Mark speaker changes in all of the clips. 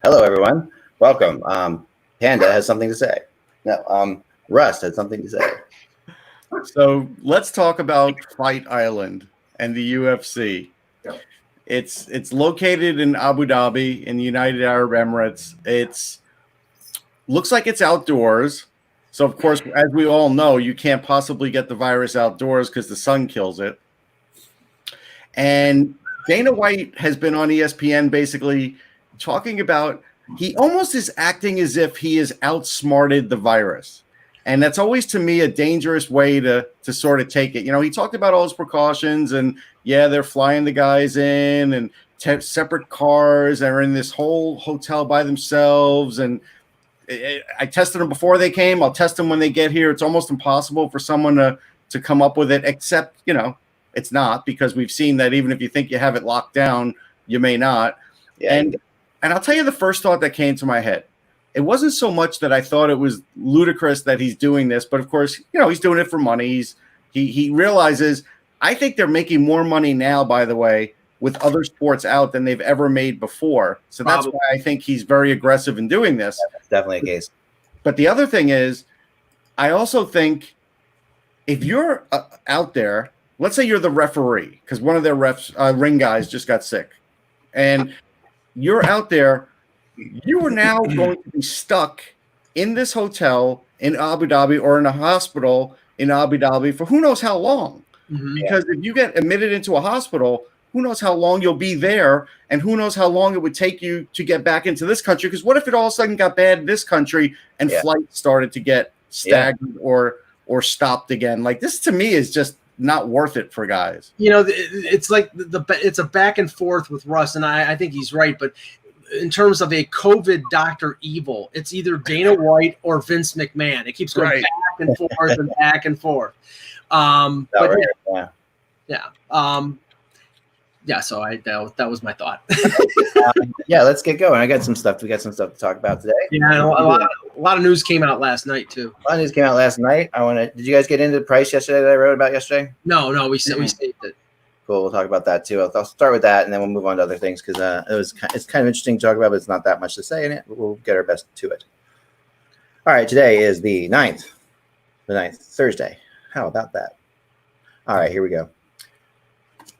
Speaker 1: Hello, everyone. Welcome. Panda has something to say. No, Rust has something to say.
Speaker 2: So let's talk about Fight Island and the UFC. It's located in Abu Dhabi in the United Arab Emirates. It's looks like it's outdoors. So of course, as we all know, you can't possibly get the virus outdoors because the sun kills it. And Dana White has been on ESPN basically talking about he almost is acting as if he has outsmarted the virus. And that's always, to me, a dangerous way to sort of take it. You know, he talked about all his precautions and, yeah, they're flying the guys in and separate cars. They're in this whole hotel by themselves. And I tested them before they came. I'll test them when they get here. It's almost impossible for someone to come up with it, except, you know, it's not, because we've seen that even if you think you have it locked down, you may not. Yeah. And I'll tell you the first thought that came to my head. It wasn't so much that I thought it was ludicrous that he's doing this, but of course, you know, he's doing it for money. He realizes, I think they're making more money now, by the way, with other sports out than they've ever made before. So that's why I think he's very aggressive in doing this.
Speaker 1: Yeah, that's definitely a case.
Speaker 2: But the other thing is, I also think if you're out there, let's say you're the referee, because one of their ring guys just got sick, and you're out there, you are now going to be stuck in this hotel in Abu Dhabi or in a hospital in Abu Dhabi for who knows how long. Mm-hmm. Because if you get admitted into a hospital, who knows how long you'll be there, and who knows how long it would take you to get back into this country. Because what if it all of a sudden got bad in this country and flights started to get stagnant or stopped again? Like, this to me is just not worth it for guys.
Speaker 3: You know, it's like it's a back and forth with Russ, and I think he's right. But in terms of a COVID Dr. Evil, it's either Dana White or Vince McMahon. It keeps going back and forth and back and forth. So that was my thought.
Speaker 1: Let's get going. We got some stuff to talk about today.
Speaker 3: Yeah, a lot of news came out last night too.
Speaker 1: A lot of news came out last night. Did you guys get into the price yesterday that I wrote about yesterday?
Speaker 3: No, we saved it.
Speaker 1: Cool. We'll talk about that too. I'll start with that, and then we'll move on to other things because it's kind of interesting to talk about, but it's not that much to say in it. But we'll get our best to it. All right. Today is the 9th. The 9th, Thursday. How about that? All right. Here we go.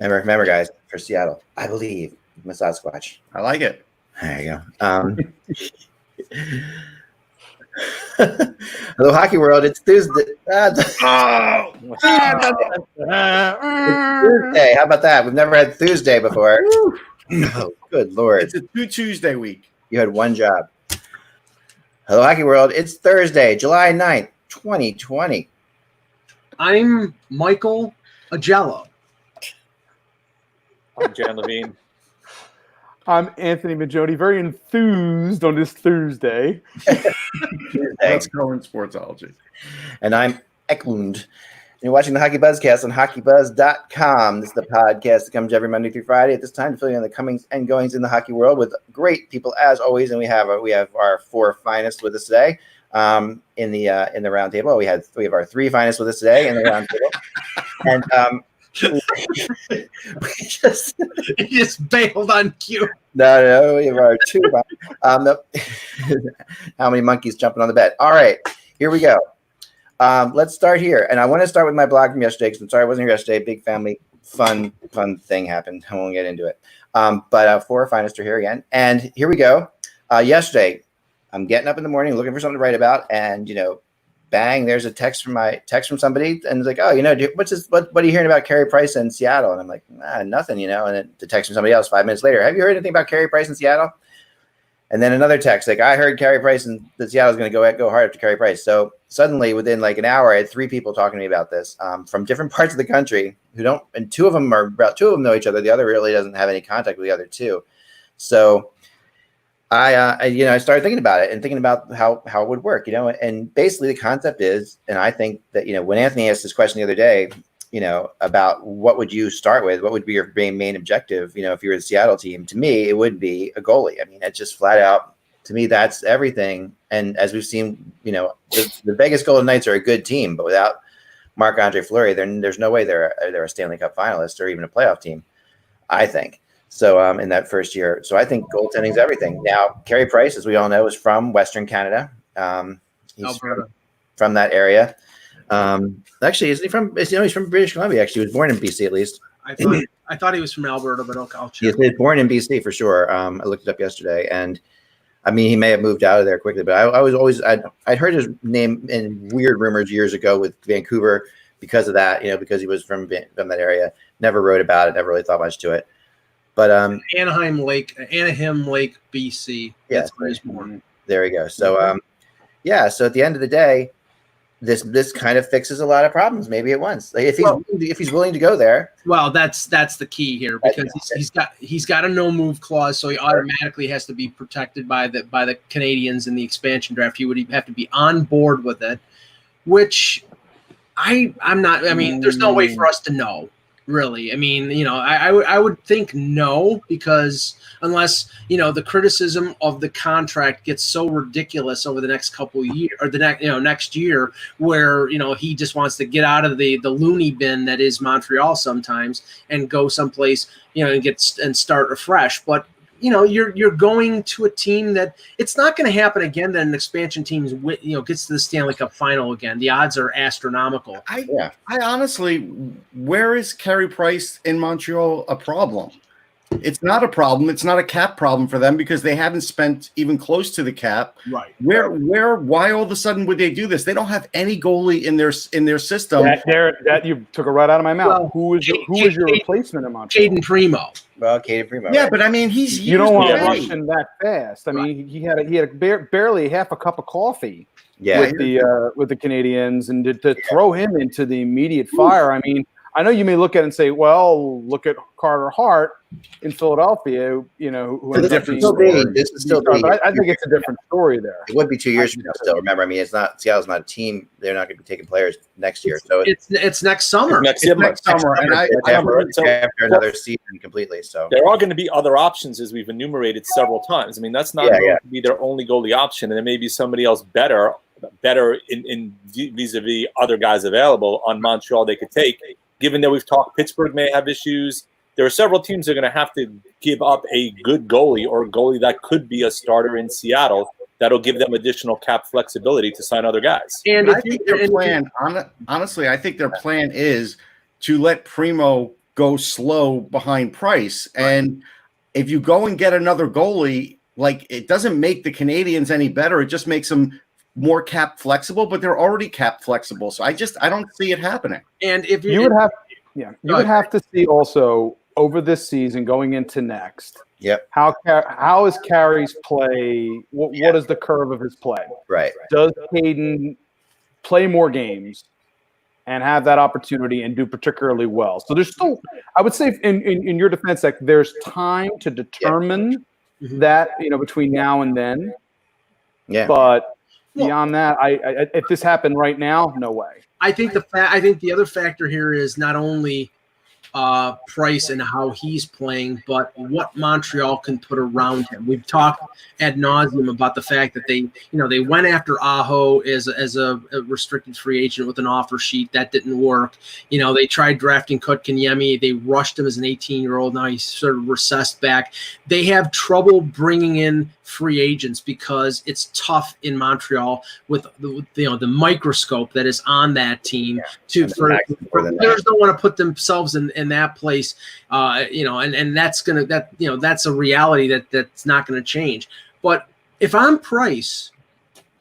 Speaker 1: Remember, guys, for Seattle, I believe in the Sasquatch.
Speaker 2: I like it.
Speaker 1: There you go. Hello, Hockey World. It's Tuesday. It's Tuesday. How about that? We've never had Tuesday before. Oh, good Lord.
Speaker 2: It's a Tuesday week.
Speaker 1: You had one job. Hello, Hockey World. It's Thursday, July 9th, 2020.
Speaker 3: I'm Michael Agello.
Speaker 4: I'm Jan Levine.
Speaker 5: I'm Anthony Majodi, very enthused on this Thursday.
Speaker 2: Let's go in Sportsology.
Speaker 1: And I'm Eklund. You're watching the HockeyBuzzcast on HockeyBuzz.com. This is the podcast that comes every Monday through Friday at this time to fill you in the comings and goings in the hockey world with great people as always. And we have our four finest with us today in the round table. We have our three finest with us today in the round table. And
Speaker 3: he just bailed on cue.
Speaker 1: No, we have our two. How many monkeys jumping on the bed? All right, here we go. Let's start here, and I want to start with my blog from yesterday because I'm sorry I wasn't here yesterday. Big family fun thing happened. I won't get into it. But four finest are here again, and here we go. Yesterday, I'm getting up in the morning looking for something to write about, and bang, there's a text from somebody, and it's like, oh, what are you hearing about Kerry Price in Seattle? And I'm like, nothing, and then the text from somebody else 5 minutes later, have you heard anything about Kerry Price in Seattle? And then another text, like, I heard Kerry Price and that Seattle's going to go hard after Kerry Price. So suddenly within like an hour, I had three people talking to me about this from different parts of the country and two of them know each other. The other really doesn't have any contact with the other two. So I started thinking about it and thinking about how it would work, and basically the concept is, and I think that, when Anthony asked this question the other day, about what would you start with, what would be your main objective, if you're the Seattle team, to me, it would be a goalie. I mean, it's just flat out, to me, that's everything. And as we've seen, the Vegas Golden Knights are a good team, but without Marc-Andre Fleury, there's no way they're a Stanley Cup finalist or even a playoff team, I think. So in that first year. So I think goaltending is everything. Now, Kerry Price, as we all know, is from Western Canada. He's from that area. Actually, isn't he from? He's from British Columbia. Actually, he was born in BC at least.
Speaker 3: I thought he was from Alberta, but I'll check.
Speaker 1: He was born in BC for sure. I looked it up yesterday, and I mean, he may have moved out of there quickly, but I was always I'd heard his name in weird rumors years ago with Vancouver because of that, because he was from that area. Never wrote about it. Never really thought much to it. But
Speaker 3: Anaheim Lake, BC.
Speaker 1: Yeah,
Speaker 3: that's where he's born.
Speaker 1: There we go. So so at the end of the day, this kind of fixes a lot of problems. Maybe at once, like if he's willing to go there.
Speaker 3: Well, that's the key here, because he's got a no move clause, so he automatically has to be protected by the Canadians in the expansion draft. He would have to be on board with it, which I'm not. I mean, there's no way for us to know. Really, I mean, I would think no, because unless the criticism of the contract gets so ridiculous over the next couple of years, or the next year, where he just wants to get out of the loony bin that is Montreal sometimes and go someplace and start afresh. But you're going to a team that it's not going to happen again. That an expansion team gets to the Stanley Cup Final again. The odds are astronomical.
Speaker 2: I honestly, where is Kerry Price in Montreal a problem? It's not a problem. It's not a cap problem for them because they haven't spent even close to the cap.
Speaker 3: Right.
Speaker 2: Why all of a sudden would they do this? They don't have any goalie in their system.
Speaker 5: That you took it right out of my mouth.
Speaker 3: Well,
Speaker 5: who is your replacement in Montreal?
Speaker 3: Caden Primo.
Speaker 1: Well, Caden Primo.
Speaker 2: Yeah,
Speaker 1: right?
Speaker 2: But I mean,
Speaker 5: you don't want to rush him that fast. I mean, he had barely half a cup of coffee with the Canadians, and to throw him into the immediate fire. I mean, I know you may look at it and say, well, look at Carter Hart in Philadelphia,
Speaker 1: This is still big.
Speaker 5: But I think it's a different story there.
Speaker 1: It would be 2 years from now still. Remember, I mean, Seattle's not a team. They're not going to be taking players next year. So
Speaker 3: it's next summer.
Speaker 2: Next summer. And
Speaker 1: after another season completely. So
Speaker 4: there are going to be other options, as we've enumerated several times. I mean, that's not going to be their only goalie option, and there may be somebody else better in vis-a-vis other guys available on Montreal they could take. Given that we've talked, Pittsburgh may have issues. There are several teams that are going to have to give up a good goalie or a goalie that could be a starter in Seattle. That'll give them additional cap flexibility to sign other guys.
Speaker 2: And I think their plan, honestly, I think their plan is to let Primo go slow behind Price. And if you go and get another goalie, like, it doesn't make the Canadians any better. It just makes them more cap flexible, but they're already cap flexible. So I don't see it happening.
Speaker 3: And if
Speaker 5: you would have to see also over this season going into next.
Speaker 1: Yep.
Speaker 5: How is Carey's play? What is the curve of his play?
Speaker 1: Right.
Speaker 5: Does Caden play more games and have that opportunity and do particularly well? So there's still, I would say, in your defense, like, there's time to determine that between now and then. Yeah. But beyond that, I if this happened right now, no way.
Speaker 3: I think the other factor here is not only Price and how he's playing, but what Montreal can put around him. We've talked ad nauseum about the fact that they went after Aho as a restricted free agent with an offer sheet. That didn't work. They tried drafting Kotkaniemi. They rushed him as an 18-year-old. Now he's sort of recessed back. They have trouble bringing in free agents because it's tough in Montreal with the microscope that is on that team. Players don't want to put themselves in that place, and that's a reality that's not going to change. But if I'm Price,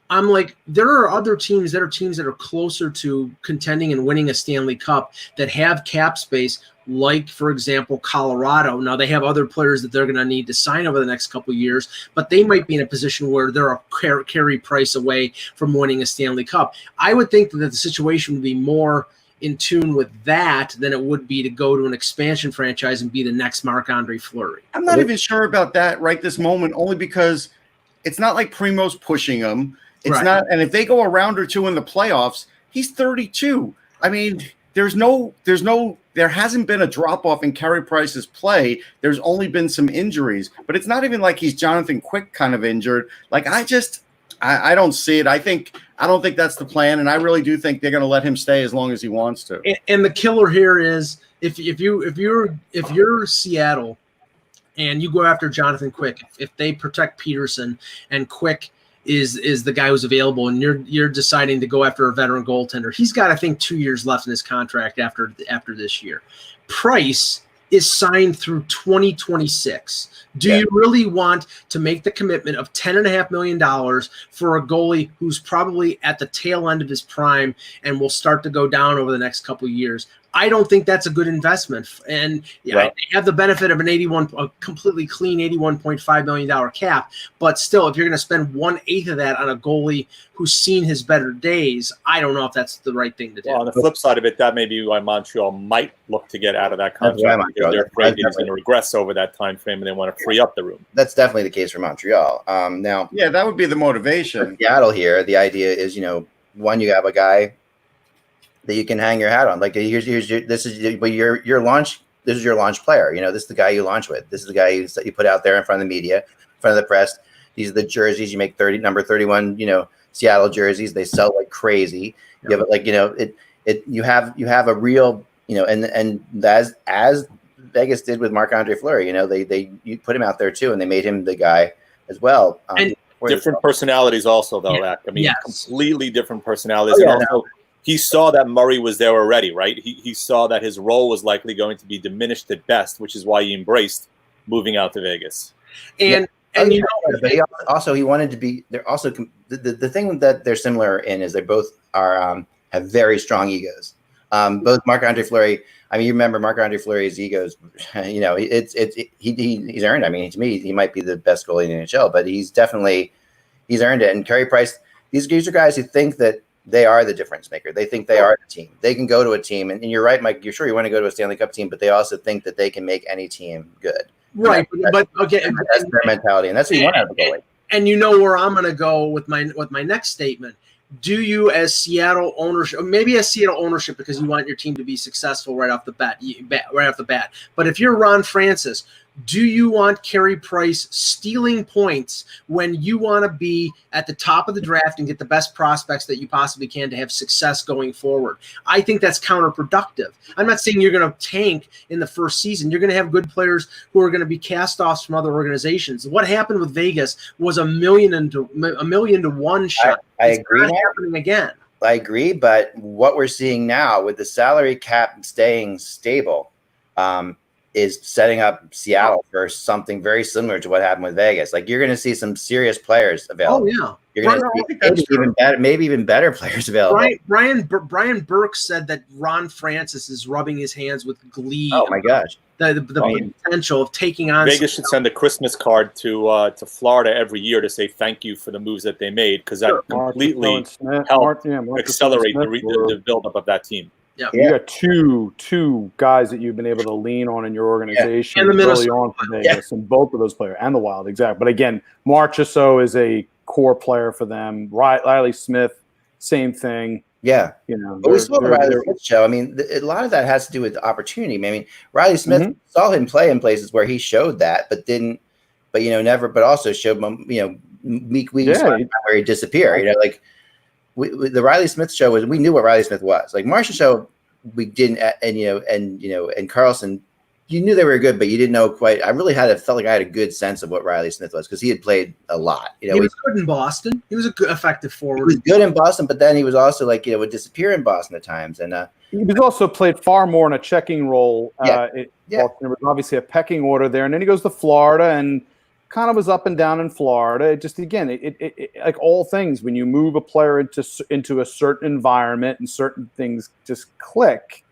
Speaker 3: I'm like, there are other teams that are closer to contending and winning a Stanley Cup that have cap space, like, for example, Colorado. Now, they have other players that they're going to need to sign over the next couple of years, but they might be in a position where they're a Kerry Price away from winning a Stanley Cup. I would think that the situation would be more in tune with that than it would be to go to an expansion franchise and be the next Marc-Andre Fleury.
Speaker 2: I'm not even sure about that right this moment, only because it's not like Primo's pushing him. It's not, and if they go a round or two in the playoffs, he's 32. I mean, there hasn't been a drop off in Kerry Price's play. There's only been some injuries, but it's not even like he's Jonathan Quick kind of injured. Like, I don't see it. I don't think that's the plan, and I really do think they're going to let him stay as long as he wants to.
Speaker 3: And the killer here is if you're Seattle, and you go after Jonathan Quick, if they protect Peterson and Quick is the guy who's available, and you're deciding to go after a veteran goaltender, he's got, I think, 2 years left in his contract after this year. Price is signed through 2026. Do you really want to make the commitment of $10.5 million for a goalie who's probably at the tail end of his prime and will start to go down over the next couple of years? I don't think that's a good investment. And I have the benefit of a completely clean $81.5 million cap. But still, if you're going to spend 1/8 of that on a goalie who's seen his better days, I don't know if that's the right thing to do.
Speaker 4: Well, on the flip side of it, that may be why Montreal might look to get out of that contract, because they're afraid he's going to regress over that time frame, and they want to free up the room.
Speaker 1: That's definitely the case for Montreal. Now,
Speaker 2: that would be the motivation.
Speaker 1: Seattle here, the idea is, one, you have a guy that you can hang your hat on. Like, this is your launch player. This is the guy you launch with. This is the guy you put out there in front of the media, in front of the press. These are the jerseys you make. Number 31. Seattle jerseys. They sell like crazy. You have you have a real and as Vegas did with Marc-Andre Fleury. You put him out there too, and they made him the guy as well.
Speaker 3: And
Speaker 4: different personalities also, though.
Speaker 3: Yeah.
Speaker 4: Completely different personalities, and also. He saw that Murray was there already, right? He saw that his role was likely going to be diminished at best, which is why he embraced moving out to Vegas.
Speaker 3: And
Speaker 1: but he wanted to be. They're also the thing that they're similar in is they both are have very strong egos. Both Marc-Andre Fleury. I mean, you remember Marc-Andre Fleury's egos. He's earned. I mean, to me, he might be the best goalie in the NHL, but he's earned it. And Kerry Price. These are guys who think that they are the difference maker. They think they are the team. They can go to a team, and you're right, Mike. You're sure you want to go to a Stanley Cup team, but they also think that they can make any team good.
Speaker 3: Right, but okay,
Speaker 1: that's their mentality, and that's what you want out of the goalie.
Speaker 3: And where I'm going to go with my next statement. Do you, as Seattle ownership, maybe as Seattle ownership, because you want your team to be successful right off the bat, but if you're Ron Francis, do you want Kerry Price stealing points when you want to be at the top of the draft and get the best prospects that you possibly can to have success going forward? I think that's counterproductive. I'm not saying you're going to tank in the first season. You're going to have good players who are going to be cast-offs from other organizations. What happened with Vegas was a million to 1 shot.
Speaker 1: I
Speaker 3: it's
Speaker 1: agree.
Speaker 3: Not happening again.
Speaker 1: I agree, but what we're seeing now with the salary cap staying stable, is setting up Seattle for something very similar to what happened with Vegas. Like, you're going to see some serious players available.
Speaker 3: Oh, yeah.
Speaker 1: You're going to see maybe even better players available.
Speaker 3: Brian Burke said that Ron Francis is rubbing his hands with glee.
Speaker 1: Oh, my gosh.
Speaker 3: The potential of taking on
Speaker 4: Vegas should send a Christmas card to Florida every year to say thank you for the moves that they made, because that completely helped accelerate the buildup of that team.
Speaker 3: Yeah.
Speaker 5: You got two guys that you've been able to lean on in your organization early on for Vegas, and both of those players, and the Wild, exactly. But again, Marchessault is a core player for them. Riley Smith, same thing.
Speaker 1: Yeah, but we saw the Riley Smith show. I mean, a lot of that has to do with opportunity. I mean, Riley Smith saw him play in places where he showed that, but also showed weak where he disappeared. The Riley Smith show was, we knew what Riley Smith was. Like, Marcia show, we didn't, and Carlson, you knew they were good, but you didn't know quite. I really felt like I had a good sense of what Riley Smith was, because he had played a lot.
Speaker 3: He was good in Boston. He was a good, effective forward.
Speaker 1: He was good in Boston, but then he was also would disappear in Boston at times. And
Speaker 5: he was also played far more in a checking role. There was obviously a pecking order there, and then he goes to Florida and kind of was up and down in Florida. It just, again, it like all things, when you move a player into a certain environment and certain things just click.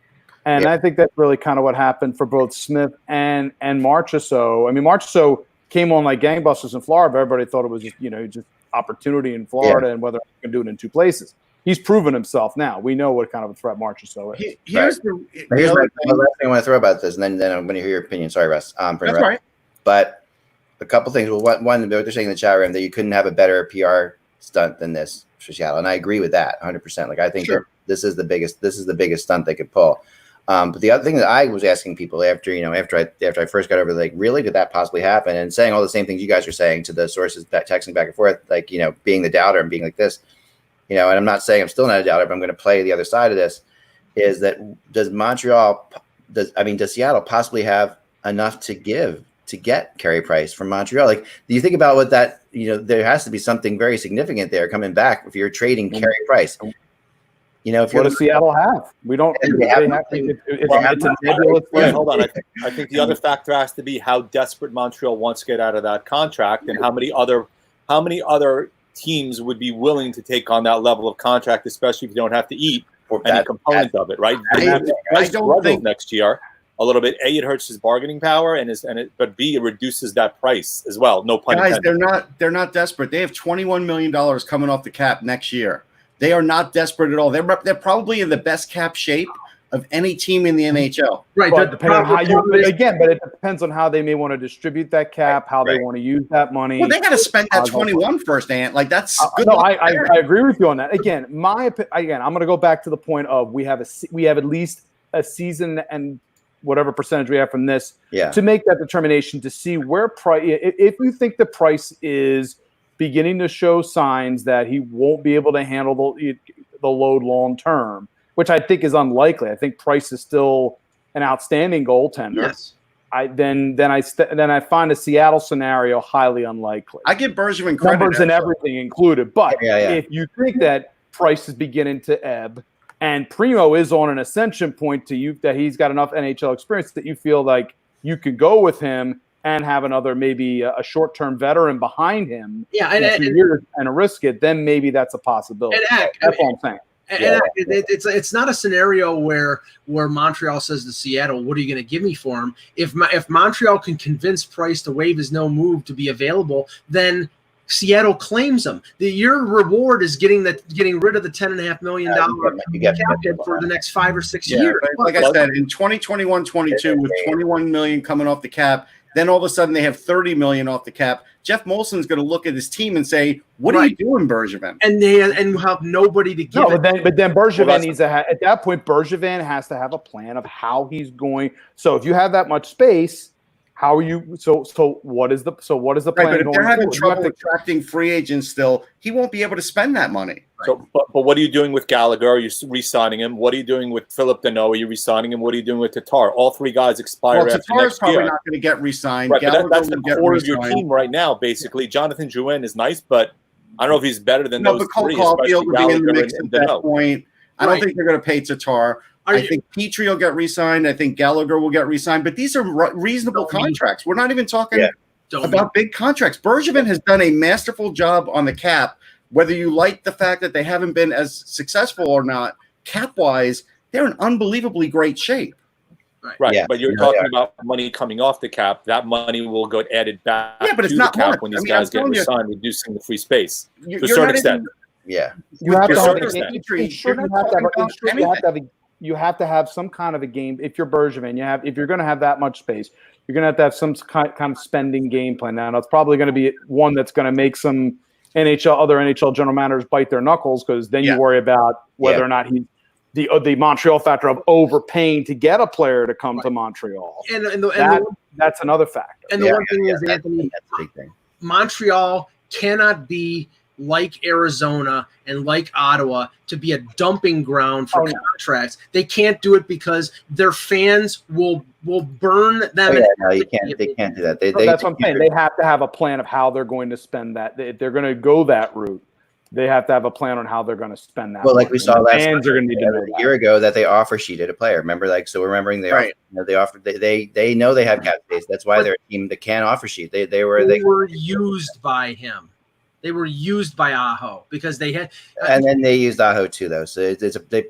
Speaker 5: And I think that's really kind of what happened for both Smith and Marchessault. I mean, Marchessault came on like gangbusters in Florida. Everybody thought it was just opportunity in Florida and whether he can do it in two places. He's proven himself now. We know what kind of a threat Marchessault is.
Speaker 1: Here's the last thing I want to throw about this, and then I'm going to hear your opinion. Sorry, Russ.
Speaker 2: That's right.
Speaker 1: But a couple things. Well, one, they're saying in the chat room that you couldn't have a better PR stunt than this for Seattle, and I agree with that 100%. Like, I think that this is the biggest stunt they could pull. But the other thing that I was asking people after I first got over, like, really, did that possibly happen? And saying all the same things you guys are saying to the sources, texting back and forth, like, being the doubter and being like this, and I'm not saying I'm still not a doubter, but I'm going to play the other side of this. Is that does Seattle possibly have enough to give to get Kerry Price from Montreal. Like, do you think about what that, there has to be something very significant there coming back if you're trading Kerry Price. If
Speaker 5: what does Seattle have? We don't. It's a nebulous thing.
Speaker 4: Hold on. I think the other factor has to be how desperate Montreal wants to get out of that contract, and how many other teams would be willing to take on that level of contract, especially if you don't have to eat any component of it, right? I don't think next year a little bit. A, it hurts his bargaining power, but B, it reduces that price as well. No pun intended.
Speaker 2: Guys, they're not desperate. They have $21 million coming off the cap next year. They are not desperate at all. They're probably in the best cap shape of any team in the NHL.
Speaker 5: Right. But depending on but it depends on how they may want to distribute that cap, how they want to use that money.
Speaker 2: Well, they got to spend that 21 first, Ant. Like, that's good.
Speaker 5: No, I agree with you on that. Again, I'm going to go back to the point of we have at least a season and whatever percentage we have from this to make that determination to see where price. If you think the price is beginning to show signs that he won't be able to handle the load long term, which I think is unlikely. I think Price is still an outstanding goaltender.
Speaker 3: Yes.
Speaker 5: Then I find a Seattle scenario highly unlikely.
Speaker 2: I give Bergevin credit,
Speaker 5: numbers and everything included, but if you think that Price is beginning to ebb and Primo is on an ascension point to you, that he's got enough NHL experience that you feel like you could go with him and have another, maybe a short-term veteran behind him, and risk it, then maybe that's a possibility. That's all I'm saying.
Speaker 3: It's not a scenario where Montreal says to Seattle, "What are you going to give me for him?" If Montreal can convince Price to waive his no move to be available, then Seattle claims him. Your reward is getting rid of the $10.5 million cap hit for the next 5 or 6 years.
Speaker 2: Like I said, in 2021-22, with $21 million coming off the cap. Then all of a sudden they have $30 million off the cap. Jeff Molson's going to look at his team and say, "What are you doing, Bergevin?"
Speaker 3: And have nobody to give.
Speaker 5: But then Bergevin needs to have, at that point. Bergevin has to have a plan of how he's going. So if you have that much space, how are you? So what is the plan?
Speaker 2: But if they're having trouble attracting free agents, still he won't be able to spend that money.
Speaker 4: So, but what are you doing with Gallagher? Are you re-signing him? What are you doing with Philip Deneau? Are you re-signing him? What are you doing with Tatar? All three guys expire after next year.
Speaker 2: Tatar's probably not going to get re-signed.
Speaker 4: Right, that's the core of your team right now, basically. Jonathan Drouin is nice, but I don't know if he's better than those three.
Speaker 2: Caulfield would be in the mix at that point. I don't think they're going to pay Tatar. I think Petrie will get re-signed. I think Gallagher will get re-signed. But these are reasonable contracts. We're not even talking about big contracts. Bergevin has done a masterful job on the cap. Whether you like the fact that they haven't been as successful or not, cap-wise, they're in unbelievably great shape.
Speaker 4: Right. Yeah. But you're talking about money coming off the cap. That money will get added back
Speaker 2: but it's
Speaker 4: to
Speaker 2: not
Speaker 4: the cap
Speaker 2: much.
Speaker 4: when these guys get re-signed, reducing the free space to a
Speaker 2: You're
Speaker 4: certain
Speaker 2: not
Speaker 4: extent.
Speaker 5: You have to have some kind of a game. If you're Bergevin, if you're going to have that much space, you're going to have some kind of spending game plan. Now, it's probably going to be one that's going to make some other NHL general managers bite their knuckles, because then you worry about whether or not he's the Montreal factor of overpaying to get a player to come to Montreal. That's another factor.
Speaker 3: And the one thing is, Anthony, that's a big thing. Montreal cannot be like Arizona and like Ottawa to be a dumping ground for contracts. They can't do it because their fans will burn them.
Speaker 1: You can't. They can't do that.
Speaker 5: That's what I'm saying. They have to have a plan of how they're going to spend that. If they're going to go that route, they have to have a plan on how they're going to spend that.
Speaker 1: Well, like we saw last
Speaker 5: year
Speaker 1: ago, that they offer sheeted a player. Remember, we're remembering they offered. They know they have cap space. That's why they're a team that can offer sheet. They were
Speaker 3: used by him. They were used by Aho because they had,
Speaker 1: and then they used Aho too, though. So they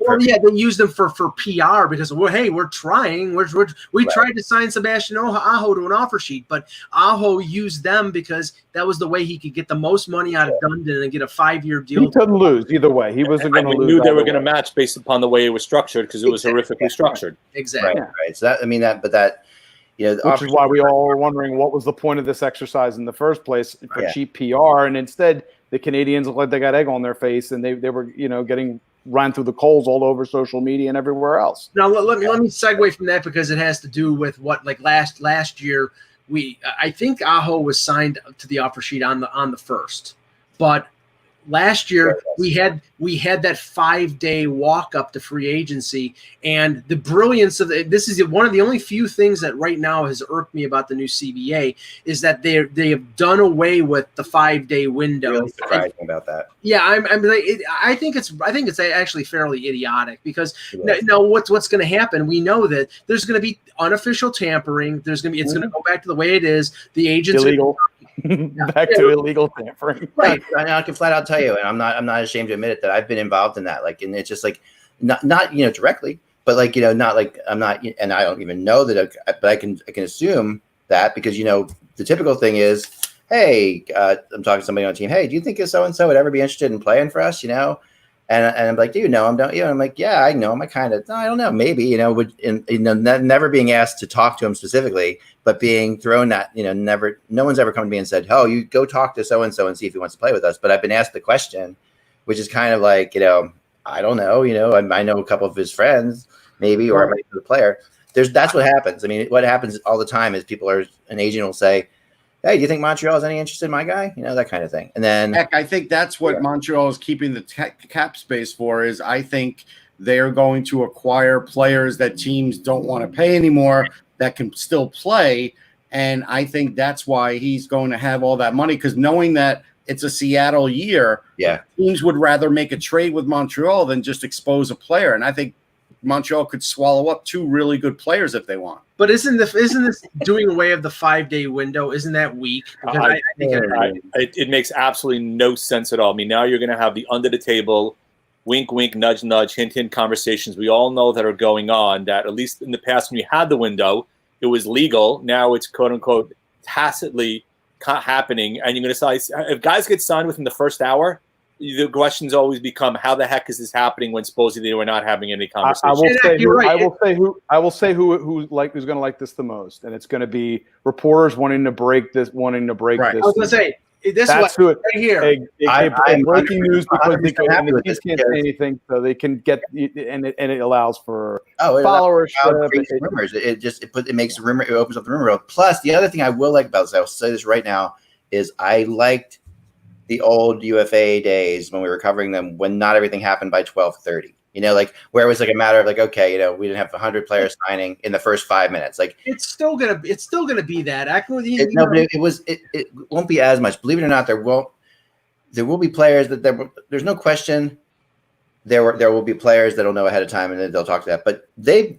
Speaker 3: used them for PR because we're trying. We tried to sign Sebastian Aho to an offer sheet, but Aho used them because that was the way he could get the most money out of Dundon and get a 5-year deal.
Speaker 5: He couldn't lose either way. He wasn't going to lose.
Speaker 4: Knew they were going to match based upon the way it was structured because it was horrifically structured.
Speaker 3: Exactly.
Speaker 1: Right. So that.
Speaker 5: Which is why we all were wondering what was the point of this exercise in the first place for cheap PR, and instead the Canadians looked like they got egg on their face, and they were getting run through the coals all over social media and everywhere else.
Speaker 3: Now let me segue from that because it has to do with what last year I think Aho was signed to the offer sheet on the first, but Last year we had that 5-day walk up to free agency, and the brilliance of this is one of the only few things that right now has irked me about the new CBA is that they have done away with the 5-day window.
Speaker 1: Really surprising about that.
Speaker 3: Yeah, I think it's actually fairly idiotic because no, what's going to happen? We know that there's going to be unofficial tampering. It's going to go back to the way it is. The agents
Speaker 5: illegal. Back to illegal tampering.
Speaker 3: Right.
Speaker 1: I can flat out tell you, and I'm not ashamed to admit it, that I've been involved in that. Like, and it's just like not directly, but like not like I'm not, and I don't even know that, but I can assume that because the typical thing is, hey, I'm talking to somebody on the team. Hey, do you think so and so would ever be interested in playing for us? And I'm like, do you know him? Don't you? And I'm like, yeah, I know him. I don't know, maybe, never being asked to talk to him specifically, but being thrown that, never, no one's ever come to me and said, oh, you go talk to so-and-so and see if he wants to play with us. But I've been asked the question, which is kind of like, I don't know, I know a couple of his friends maybe, or I might be the player. That's what happens. I mean, what happens all the time is an agent will say, hey, do you think Montreal has any interest in my guy? That kind of thing. And then
Speaker 2: heck, I think that's what Montreal is keeping the cap space for. Is I think they're going to acquire players that teams don't want to pay anymore that can still play, and I think that's why he's going to have all that money, because knowing that it's a Seattle year, teams would rather make a trade with Montreal than just expose a player, and I think Montreal could swallow up 2 really good players if they want.
Speaker 3: But isn't this doing away of the 5-day window? Isn't that weak? I think
Speaker 4: it makes absolutely no sense at all. I mean, now you're going to have the under the table, wink, wink, nudge, nudge, hint, hint conversations we all know that are going on. That at least in the past, when you had the window, it was legal. Now it's quote unquote tacitly happening, and you're going to say if guys get signed within the first hour, the questions always become, how the heck is this happening when supposedly they were not having any conversation?
Speaker 5: I will say who's going to like this the most, and it's going to be reporters wanting to break this.
Speaker 3: Right. I was going to say that's right here.
Speaker 5: Breaking news because the teams can't say anything, so they can get and it allows for followers.
Speaker 1: Rumors. It makes the rumor. It opens up the rumor world. Plus, the other thing I will like about this, I'll say this right now, is I liked the old UFA days when we were covering them, when not everything happened by 12:30. Like where it was like a matter of like, okay, we didn't have 100 players signing in the first 5 minutes. Like
Speaker 3: it's still gonna be that.
Speaker 1: It won't be as much. Believe it or not, there will be players that there's no question. There will be players that'll know ahead of time and then they'll talk to that. But the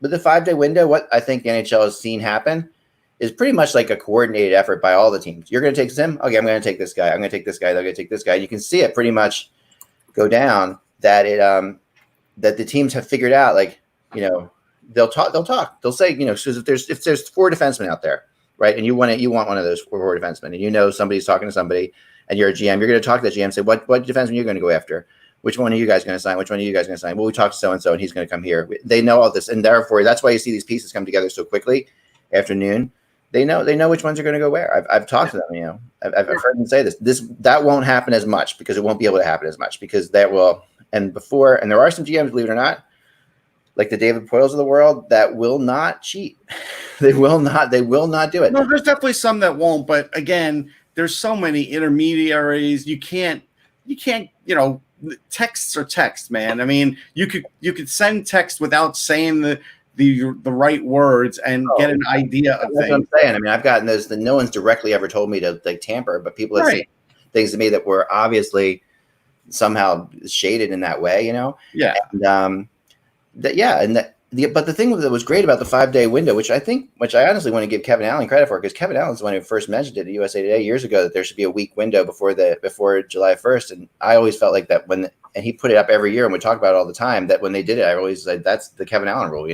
Speaker 1: 5-day window, what I think the NHL has seen happen is pretty much like a coordinated effort by all the teams. You're going to take him? Okay, I'm going to take this guy. I'm going to take this guy. They're going to take this guy. You can see it pretty much go down that that the teams have figured out, like, they'll talk. They'll say, so if there's 4 defensemen out there, right, and you want one of those 4 defensemen, and somebody's talking to somebody, and you're a GM, you're going to talk to that GM, say, what defenseman are you going to go after? Which one are you guys going to sign? Which one are you guys going to sign? Well, we talked to so-and-so, and he's going to come here. They know all this, and therefore that's why you see these pieces come together so quickly after noon. They know which ones are going to go where. I've talked to them. I've heard them say that won't happen as much, because it won't be able to happen as much, because that will. And there are some GMs, believe it or not, like the David Poyles of the world, that will not cheat. They will not do it.
Speaker 2: No, there's definitely some that won't. But again, there's so many intermediaries. You can't. Texts are text, man. I mean, you could send text without saying the right words and get an idea of
Speaker 1: things. That's what I'm saying. I mean, I've gotten those that no one's directly ever told me to like tamper, but people have said things to me that were obviously somehow shaded in that way,
Speaker 2: Yeah.
Speaker 1: And but the thing that was great about the 5-day window, which I honestly want to give Kevin Allen credit for, because Kevin Allen's the one who first mentioned it at USA Today years ago, that there should be a week window before July 1st. And I always felt like that and he put it up every year, and we talk about it all the time, that when they did it, I always said, that's the Kevin Allen rule,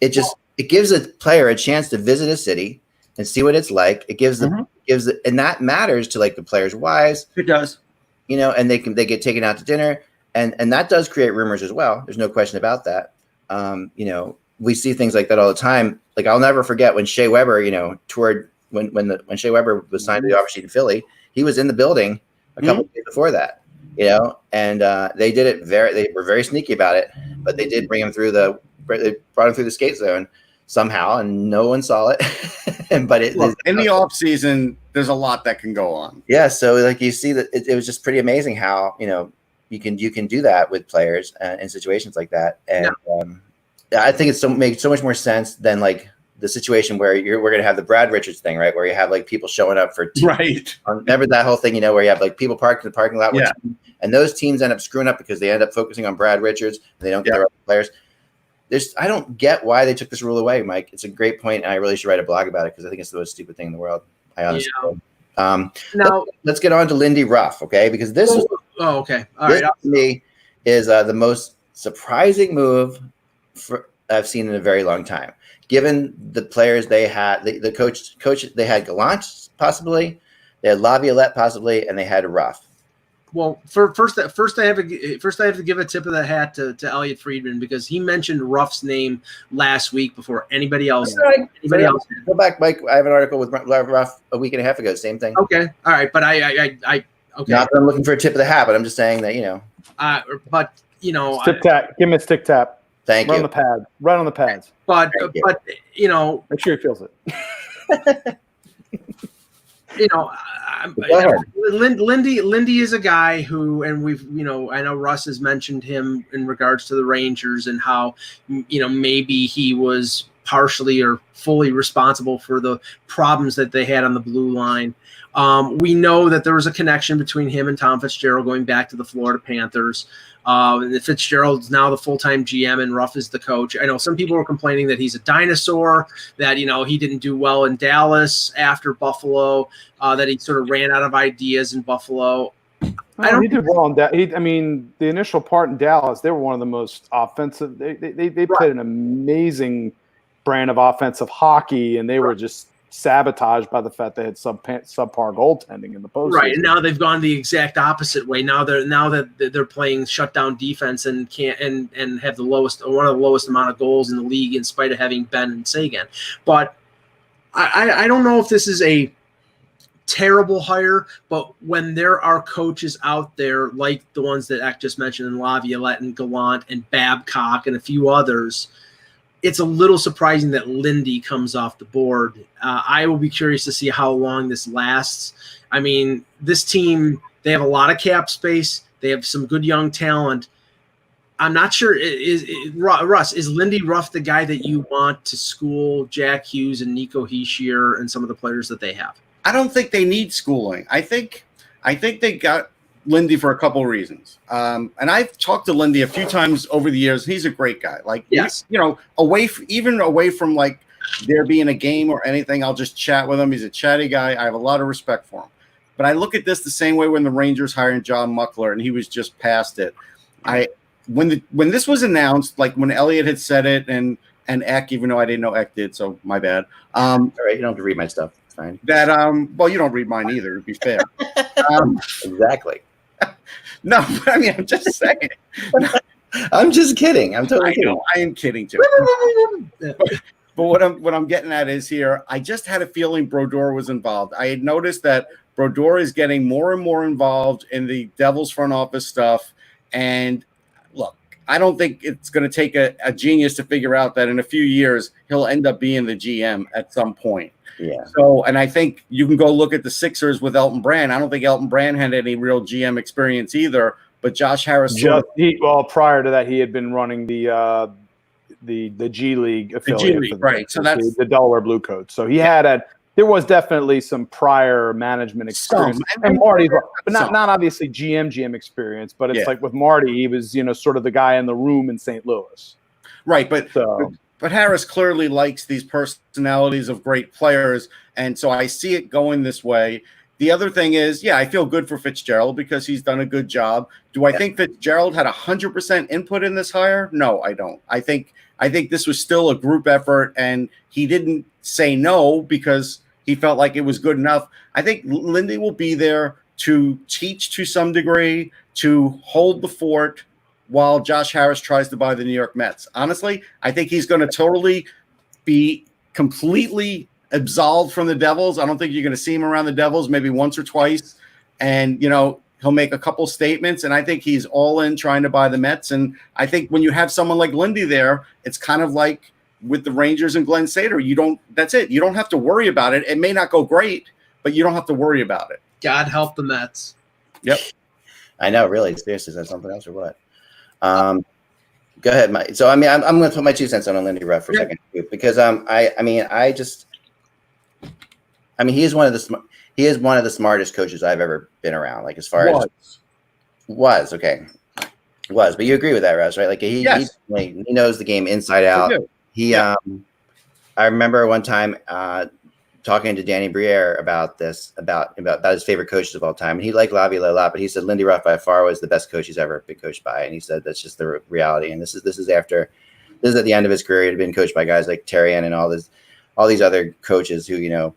Speaker 1: it gives a player a chance to visit a city and see what it's like. It gives and that matters to like the players' wives.
Speaker 2: It does.
Speaker 1: And they get taken out to dinner, and that does create rumors as well. There's no question about that. We see things like that all the time. Like, I'll never forget when Shea Weber, toured when Shea Weber was signed to the offer sheet in Philly. He was in the building a couple of days before that, and they did it they were very sneaky about it, but they did bring him through they brought him through the skate zone somehow, and no one saw it. But
Speaker 2: in the off season, there's a lot that can go on.
Speaker 1: Yeah, so like you see that it was just pretty amazing how you can do that with players in situations like that, and I think it's makes so much more sense than like the situation where we're going to have the Brad Richards thing, right? Where you have like people showing up for teams.
Speaker 2: Right.
Speaker 1: Remember that whole thing, where you have like people parked in the parking lot, and those teams end up screwing up because they end up focusing on Brad Richards and they don't get the right players. I don't get why they took this rule away, Mike. It's a great point, and I really should write a blog about it because I think it's the most stupid thing in the world. I honestly do. Now let's get on to Lindy Ruff, okay? Because this is
Speaker 3: okay. All right.
Speaker 1: To me is the most surprising move I've seen in a very long time. Given the players they had, the coach they had Gallant possibly, they had Laviolette possibly, and they had Ruff.
Speaker 3: Well, first I have to give a tip of the hat to Elliot Friedman because he mentioned Ruff's name last week before anybody else.
Speaker 1: Go back, Mike. I have an article with Ruff a week and a half ago. Same thing.
Speaker 3: Okay, all right, but I okay.
Speaker 1: Not that I'm looking for a tip of the hat, but I'm just saying that
Speaker 3: But
Speaker 5: Stick tap. Give him a stick tap.
Speaker 1: Thank you.
Speaker 5: On the pad. Right on the pads.
Speaker 3: But
Speaker 5: make sure he feels it.
Speaker 3: Lindy is a guy who, and I know Russ has mentioned him in regards to the Rangers and how, maybe he was partially or fully responsible for the problems that they had on the blue line. We know that there was a connection between him and Tom Fitzgerald going back to the Florida Panthers. Fitzgerald's now the full-time GM and Ruff is the coach. I know some people were complaining that he's a dinosaur, that, he didn't do well in Dallas after Buffalo, that he sort of ran out of ideas in Buffalo.
Speaker 5: He did well in that. The initial part in Dallas, they were one of the most offensive. They played an amazing brand of offensive hockey, and they were just sabotaged by the fact they had subpar goaltending in the postseason.
Speaker 3: Right, and now they've gone the exact opposite way. Now that they're playing shutdown defense and have one of the lowest amount of goals in the league in spite of having Ben and Sagan. But I don't know if this is a terrible hire, but when there are coaches out there like the ones that Eck just mentioned, and Laviolette and Gallant and Babcock and a few others, it's a little surprising that Lindy comes off the board. I will be curious to see how long this lasts. This team, they have a lot of cap space. They have some good young talent. I'm not sure. Russ, is Lindy Ruff the guy that you want to school Jack Hughes and Nico Hischier and some of the players that they have?
Speaker 2: I don't think they need schooling. I think they got Lindy for a couple of reasons. And I've talked to Lindy a few times over the years. He's a great guy. Away from like there being a game or anything, I'll just chat with him. He's a chatty guy. I have a lot of respect for him. But I look at this the same way when the Rangers hired John Muckler and he was just past it. When this was announced, like when Elliot had said it and Eck, even though I didn't know Eck did, so my bad.
Speaker 1: All right, you don't have to read my stuff. It's fine.
Speaker 2: Well, you don't read mine either, to be fair.
Speaker 1: Exactly.
Speaker 2: No, but I'm just saying.
Speaker 1: I'm just kidding. I'm totally kidding.
Speaker 2: I am kidding too. But what I'm getting at is here, I just had a feeling Brodeur was involved. I had noticed that Brodeur is getting more and more involved in the Devils front office stuff. And look, I don't think it's going to take a genius to figure out that in a few years he'll end up being the GM at some point.
Speaker 1: Yeah.
Speaker 2: So, and I think you can go look at the Sixers with Elton Brand. I don't think Elton Brand had any real GM experience either, but Josh Harris.
Speaker 5: Prior to that, he had been running the G League affiliate.
Speaker 2: The G League, right? So that's
Speaker 5: the Delaware Blue Coats. So he had there was definitely some prior management experience, and Marty, but not obviously GM experience. But it's like with Marty, he was sort of the guy in the room in St. Louis,
Speaker 2: right? But Harris clearly likes these personalities of great players, and so I see it going this way. The other thing is, I feel good for Fitzgerald because he's done a good job. Do I think Fitzgerald had 100% input in this hire? No, I don't. I think this was still a group effort, and he didn't say no because he felt like it was good enough. I think Lindy will be there to teach to some degree, to hold the fort, while Josh Harris tries to buy the New York Mets. Honestly, I think he's going to totally be completely absolved from the Devils. I don't think you're going to see him around the Devils maybe once or twice. And, he'll make a couple statements, and I think he's all in trying to buy the Mets. And I think when you have someone like Lindy there, it's kind of like with the Rangers and Glenn Sater. That's it. You don't have to worry about it. It may not go great, but you don't have to worry about it.
Speaker 3: God help the Mets.
Speaker 2: Yep.
Speaker 1: I know, really. Seriously, is that something else or what? Go ahead, Mike. So, I mean, I'm going to put my 2 cents on Lindy Ruff for a second, because he is one of the smartest coaches I've ever been around. Like, as far as but you agree with that, Russ, right? Like, he knows the game inside out. I remember one time talking to Danny Briere about this, about his favorite coaches of all time. And he liked Laviolette a lot, but he said Lindy Ruff by far was the best coach he's ever been coached by. And he said that's just the reality. And this is at the end of his career. He had been coached by guys like Terrian and all these other coaches who,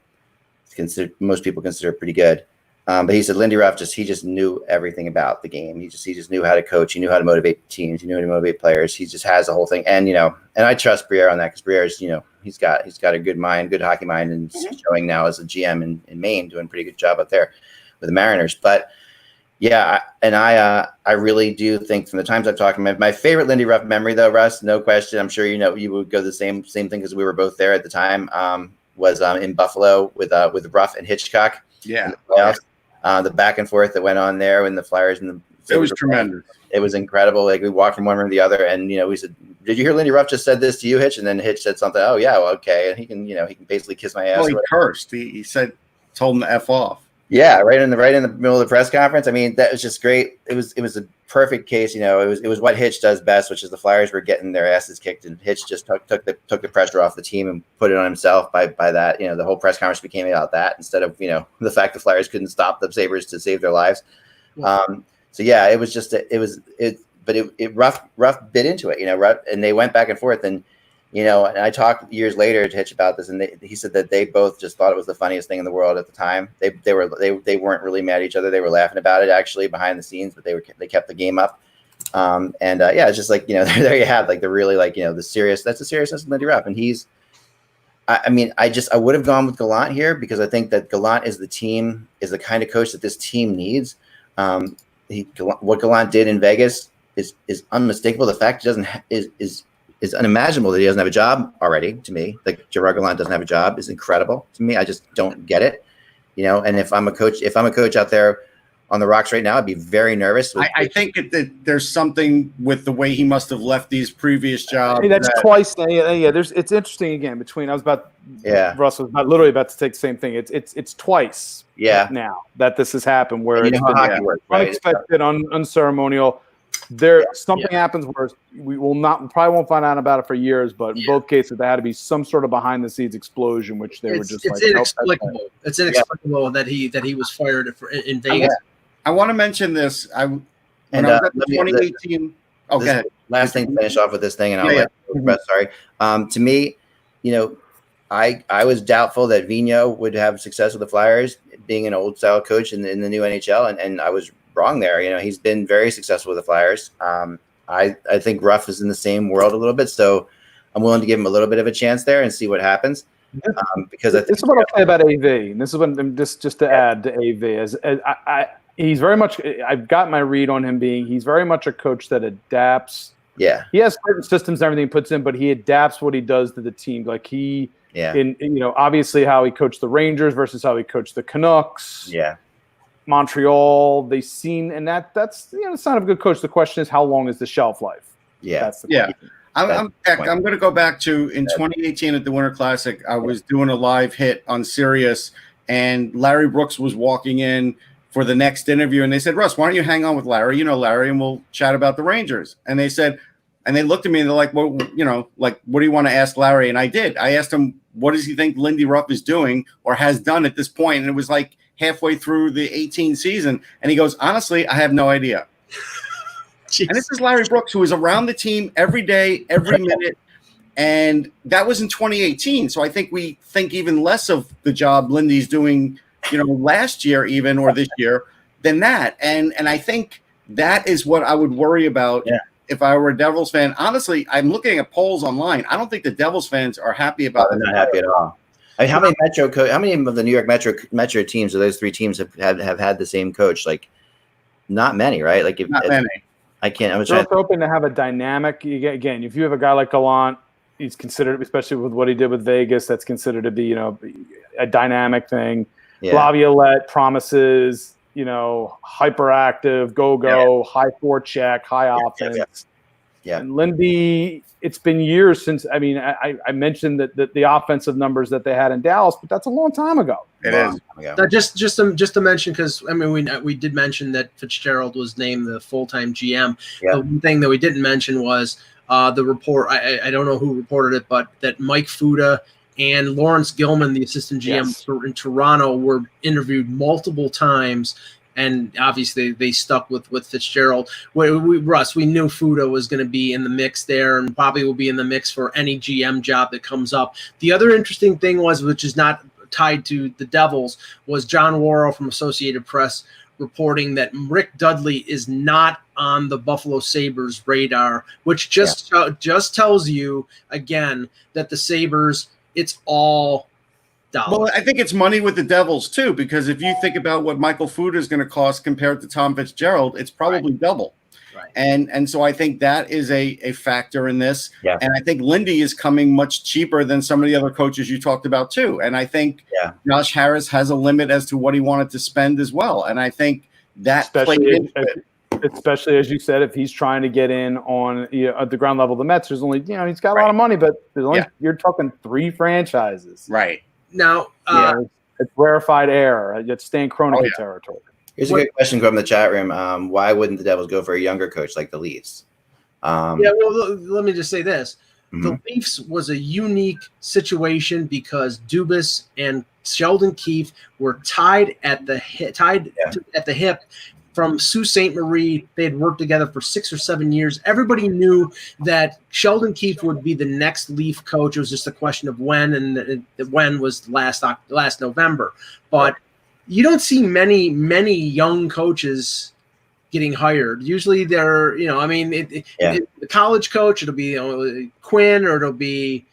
Speaker 1: most people consider pretty good. But he said Lindy Ruff he just knew everything about the game. He just knew how to coach. He knew how to motivate teams. He knew how to motivate players. He just has the whole thing. And and I trust Briere on that, because Briere's he's got a good mind, good hockey mind, and showing now as a GM in Maine, doing a pretty good job up there with the Mariners. But yeah, I really do think from the times I've talked to him, my favorite Lindy Ruff memory though, Russ, no question. I'm sure you would go the same thing, because we were both there at the time. Was in Buffalo with Ruff and Hitchcock.
Speaker 2: Yeah.
Speaker 1: In the playoffs. The back and forth that went on there when the Flyers and
Speaker 2: it was tremendous.
Speaker 1: It was incredible. Like, we walked from one room to the other, and we said, "Did you hear Lindy Ruff just said this to you, Hitch?" And then Hitch said something. Oh yeah, well, okay. And he can basically kiss my ass.
Speaker 2: Well, he cursed. He told him to F off.
Speaker 1: Yeah, right in the middle of the press conference. I mean, that was just great. It was a perfect case. It was what Hitch does best, which is the Flyers were getting their asses kicked, and Hitch just took the pressure off the team and put it on himself by that. The whole press conference became about that, instead of the fact the Flyers couldn't stop the Sabres to save their lives. So yeah, it was just Ruff bit into it, Ruff, and they went back and forth, and and I talked years later to Hitch about this, and he said that they both just thought it was the funniest thing in the world at the time. They weren't really mad at each other. They were laughing about it actually behind the scenes, but they kept the game up. It's just like, there you have like the really the seriousness of Lindy Ruff. And I would have gone with Gallant here, because I think that Gallant is the kind of coach that this team needs. What Gallant did in Vegas is unmistakable. The fact is unimaginable that he doesn't have a job already. To me, like, Gerard Gallant doesn't have a job is incredible to me. I just don't get it, and if I'm a coach out there on the rocks right now, I'd be very nervous.
Speaker 2: I think that there's something with the way he must have left these previous jobs.
Speaker 5: Hey, that's twice. Yeah. It's interesting again between. Russ was literally about to take the same thing. It's twice.
Speaker 1: Yeah.
Speaker 5: Now that this has happened, where
Speaker 1: it's been
Speaker 5: works, right? Unexpected, unceremonial. Something happens where we probably won't find out about it for years, but in both cases, there had to be some sort of behind the scenes explosion, which they were just
Speaker 3: it's inexplicable. It's inexplicable that he was fired in Vegas.
Speaker 2: I want to mention this. When I was at the 2018. Go ahead.
Speaker 1: Last thing to finish off with this thing, and I'll let you rest. Sorry. To me, I was doubtful that Vigneault would have success with the Flyers, being an old style coach in the new NHL, and I was wrong there. He's been very successful with the Flyers. I think Ruff is in the same world a little bit, so I'm willing to give him a little bit of a chance there and see what happens. Because I think
Speaker 5: this is what I'll say about AV. And this is what just to add to AV he's very much. I've got my read on him being he's very much a coach that adapts.
Speaker 1: Yeah,
Speaker 5: he has certain systems and everything he puts in, but he adapts what he does to the team. Like obviously how he coached the Rangers versus how he coached the Canucks.
Speaker 1: Yeah.
Speaker 5: Montreal, they seem, and that's it's not a good coach. The question is, how long is the shelf life?
Speaker 1: Yeah,
Speaker 5: that's the question.
Speaker 2: I'm going to go back to in 2018 at the Winter Classic. I was doing a live hit on Sirius, and Larry Brooks was walking in for the next interview, and they said, "Russ, why don't you hang on with Larry? Larry, and we'll chat about the Rangers." And they said, and they looked at me and they're like, "Well, what do you want to ask Larry?" And I did. I asked him, "What does he think Lindy Ruff is doing or has done at this point?" And it was like halfway through the 18 season. And he goes, "Honestly, I have no idea." And this is Larry Brooks, who is around the team every day, every minute. And that was in 2018. So I think we think even less of the job Lindy's doing, last year even, or this year, than that. And I think that is what I would worry about if I were a Devils fan. Honestly, I'm looking at polls online. I don't think the Devils fans are happy about it.
Speaker 1: They're not happy at all. I mean, how many of the New York Metro teams, or those three teams, have had the same coach? Like, not many, right? Like,
Speaker 2: not many.
Speaker 1: I can't. I was
Speaker 5: hoping to have a dynamic. Again, if you have a guy like Gallant, he's considered, especially with what he did with Vegas, that's considered to be, a dynamic thing.
Speaker 1: Yeah.
Speaker 5: Laviolette promises, hyperactive, go, high forecheck, high offense.
Speaker 1: Yeah.
Speaker 5: And Lindy, it's been years since. I mean, I mentioned that the offensive numbers that they had in Dallas, but that's a long time ago.
Speaker 2: It is.
Speaker 3: Just to mention, because I mean we did mention that Fitzgerald was named the full-time GM.
Speaker 1: Yeah.
Speaker 3: The one thing that we didn't mention was the report. I don't know who reported it, but that Mike Fuda and Lawrence Gilman, the assistant GM in Toronto, were interviewed multiple times. And obviously, they stuck with Fitzgerald. Russ, we knew Fuda was going to be in the mix there, and probably will be in the mix for any GM job that comes up. The other interesting thing was, which is not tied to the Devils, was John Worrell from Associated Press reporting that Rick Dudley is not on the Buffalo Sabres radar, which just tells you again that the Sabres, it's all dollars.
Speaker 2: Well, I think it's money with the Devils too, because if you think about what Michael Fuda is going to cost compared to Tom Fitzgerald, it's probably double.
Speaker 3: Right.
Speaker 2: And so I think that is a factor in this.
Speaker 1: Yeah.
Speaker 2: And I think Lindy is coming much cheaper than some of the other coaches you talked about too. And I think Josh Harris has a limit as to what he wanted to spend as well. And I think that
Speaker 5: especially as you said, if he's trying to get in on at the ground level of the Mets, there's only he's got a lot of money, but there's only you're talking 3 franchises.
Speaker 2: Right.
Speaker 3: Now,
Speaker 5: it's rarefied air. It's Stan Kroenke territory.
Speaker 1: Here's a good question from the chat room. Why wouldn't the Devils go for a younger coach like the Leafs?
Speaker 3: Well, let me just say this. Mm-hmm. The Leafs was a unique situation because Dubas and Sheldon Keefe were tied at the hip from Sault Ste. Marie. They had worked together for 6 or 7 years. Everybody knew that Sheldon Keefe would be the next Leaf coach. It was just a question of when, and when was last November. But you don't see many young coaches getting hired. Usually they're, the college coach, it'll be Quinn, or it'll be,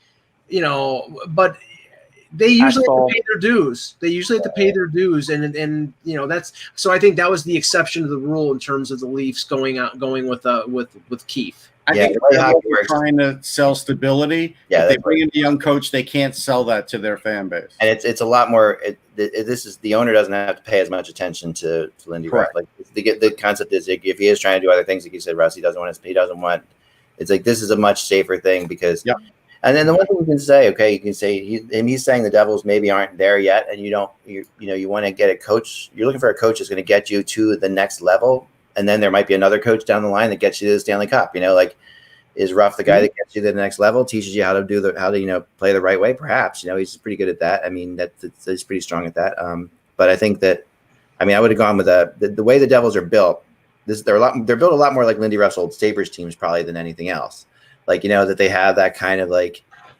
Speaker 3: but they usually have to pay their dues. And that's so. I think that was the exception to the rule in terms of the Leafs going with Keefe.
Speaker 2: I think they're trying to sell stability. If they bring in a young coach, they can't sell that to their fan base.
Speaker 1: And it's a lot more. This is the owner doesn't have to pay as much attention to Lindy Ruff. Like the concept is, if he is trying to do other things, like you said, Russ, he doesn't want. It's like this is a much safer thing because. Yep. And then the one thing you can say, you can say he's saying the Devils maybe aren't there yet, and you want to get a coach. You're looking for a coach that's going to get you to the next level, and then there might be another coach down the line that gets you to the Stanley Cup. Is Ruff the guy that gets you to the next level, teaches you how to play the right way? Perhaps he's pretty good at that. I mean, he's pretty strong at that. But I think that, I would have gone with the way the Devils are built. They're built a lot more like Lindy Ruff's old Sabres teams probably than anything else. That they have that kind of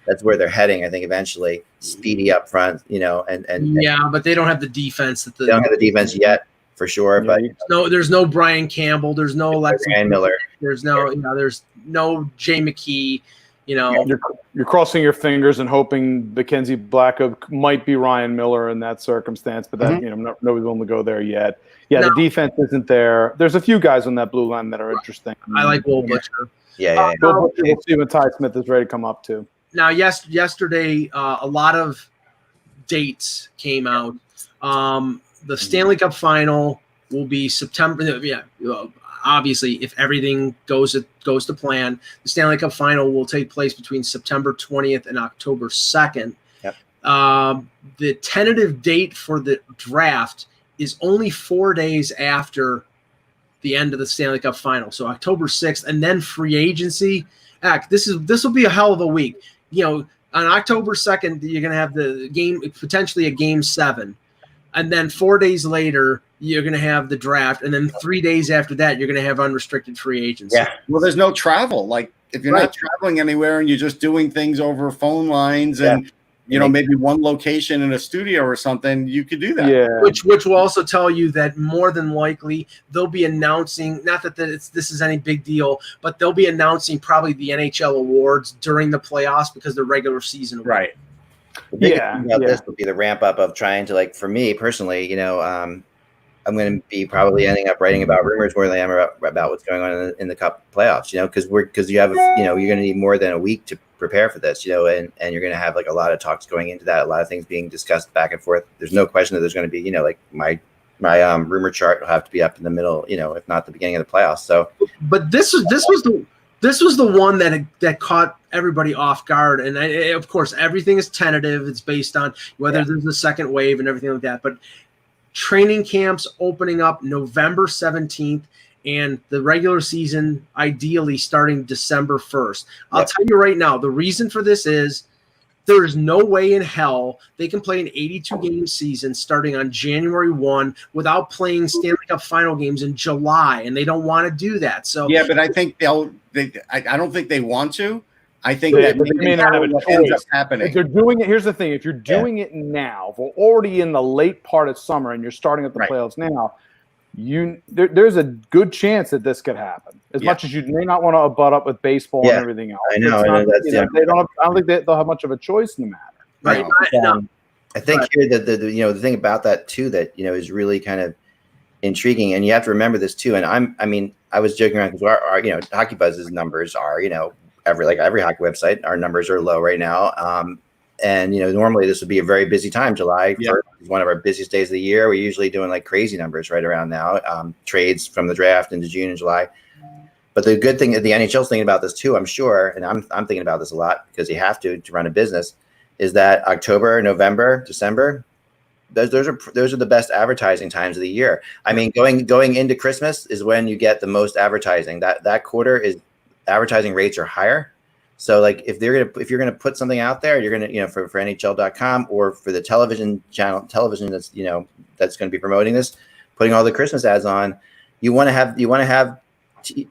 Speaker 1: that's where they're heading. I think eventually speedy up front,
Speaker 3: but they don't have the defense
Speaker 1: they don't have the defense yet for sure. But
Speaker 3: there's no Brian Campbell. There's no
Speaker 1: Ryan Miller.
Speaker 3: There's no there's no Jay McKee.
Speaker 5: You're crossing your fingers and hoping Mackenzie Blackwood might be Ryan Miller in that circumstance, but that nobody's willing to go there yet. The defense isn't there. There's a few guys on that blue line that are interesting.
Speaker 3: I like Will Butcher.
Speaker 5: We'll see when Ty Smith is ready to come up too.
Speaker 3: Now, yesterday, a lot of dates came out. The Stanley Cup Final will be September. Obviously, if everything goes to plan, the Stanley Cup Final will take place between September 20th and October 2nd.
Speaker 1: Yep.
Speaker 3: The tentative date for the draft is only 4 days after the end of the Stanley Cup Final, so October 6th, and then free agency. This will be a hell of a week. On October 2nd, you're going to have the game, potentially a Game 7, and then 4 days later, you're going to have the draft, and then 3 days after that, you're going to have unrestricted free agency.
Speaker 2: Yeah. Well, there's no travel. Like if you're not traveling anywhere and you're just doing things over phone lines and maybe one location in a studio or something, you could do that.
Speaker 5: Yeah.
Speaker 3: Which will also tell you that more than likely they'll be announcing, not that this is any big deal, but they'll be announcing probably the NHL awards during the playoffs because the regular season.
Speaker 2: Right.
Speaker 1: The biggest thing about this will be the ramp up of trying to, for me personally, I'm going to be probably ending up writing about rumors more than I am about what's going on in the Cup playoffs, because you have, you're going to need more than a week to prepare for this, and you're going to have like a lot of talks going into that, a lot of things being discussed back and forth. There's no question that there's going to be, like my rumor chart will have to be up in the middle, if not the beginning of the playoffs. So,
Speaker 3: but this was the one that caught everybody off guard, and of course everything is tentative. It's based on whether there's a second wave and everything like that. But training camps opening up November 17th, and the regular season ideally starting December 1st. I'll tell you right now, the reason for this is there is no way in hell they can play an 82-game season starting on January 1 without playing Stanley Cup Final games in July, and they don't want to do that. So
Speaker 2: yeah, but I think I don't think they want to. I think
Speaker 5: that
Speaker 2: they
Speaker 5: may not have a choice.
Speaker 2: Happening.
Speaker 5: If they're doing it, here's the thing: if you're doing it now, if we're already in the late part of summer and you're starting at the playoffs now, there's a good chance that this could happen. As much as you may not want to butt up with baseball and everything else.
Speaker 1: I know.
Speaker 5: They don't have, I don't think they'll have much of a choice in the matter.
Speaker 3: Right.
Speaker 1: I think here that the thing about that too that is really kind of intriguing, and you have to remember this too. And I was joking around because our Hockey Buzz's numbers are every hockey website, our numbers are low right now. And normally this would be a very busy time. July is one of our busiest days of the year. We're usually doing like crazy numbers right around now. Trades from the draft into June and July. But the good thing, the NHL's thinking about this too, I'm sure, and I'm thinking about this a lot because you have to run a business, is that October, November, December, those are the best advertising times of the year. I mean, going into Christmas is when you get the most advertising. That quarter is advertising rates are higher. So like if you're gonna put something out there, you're gonna for NHL.com or for the television that's that's going to be promoting this, putting all the Christmas ads on, you want to have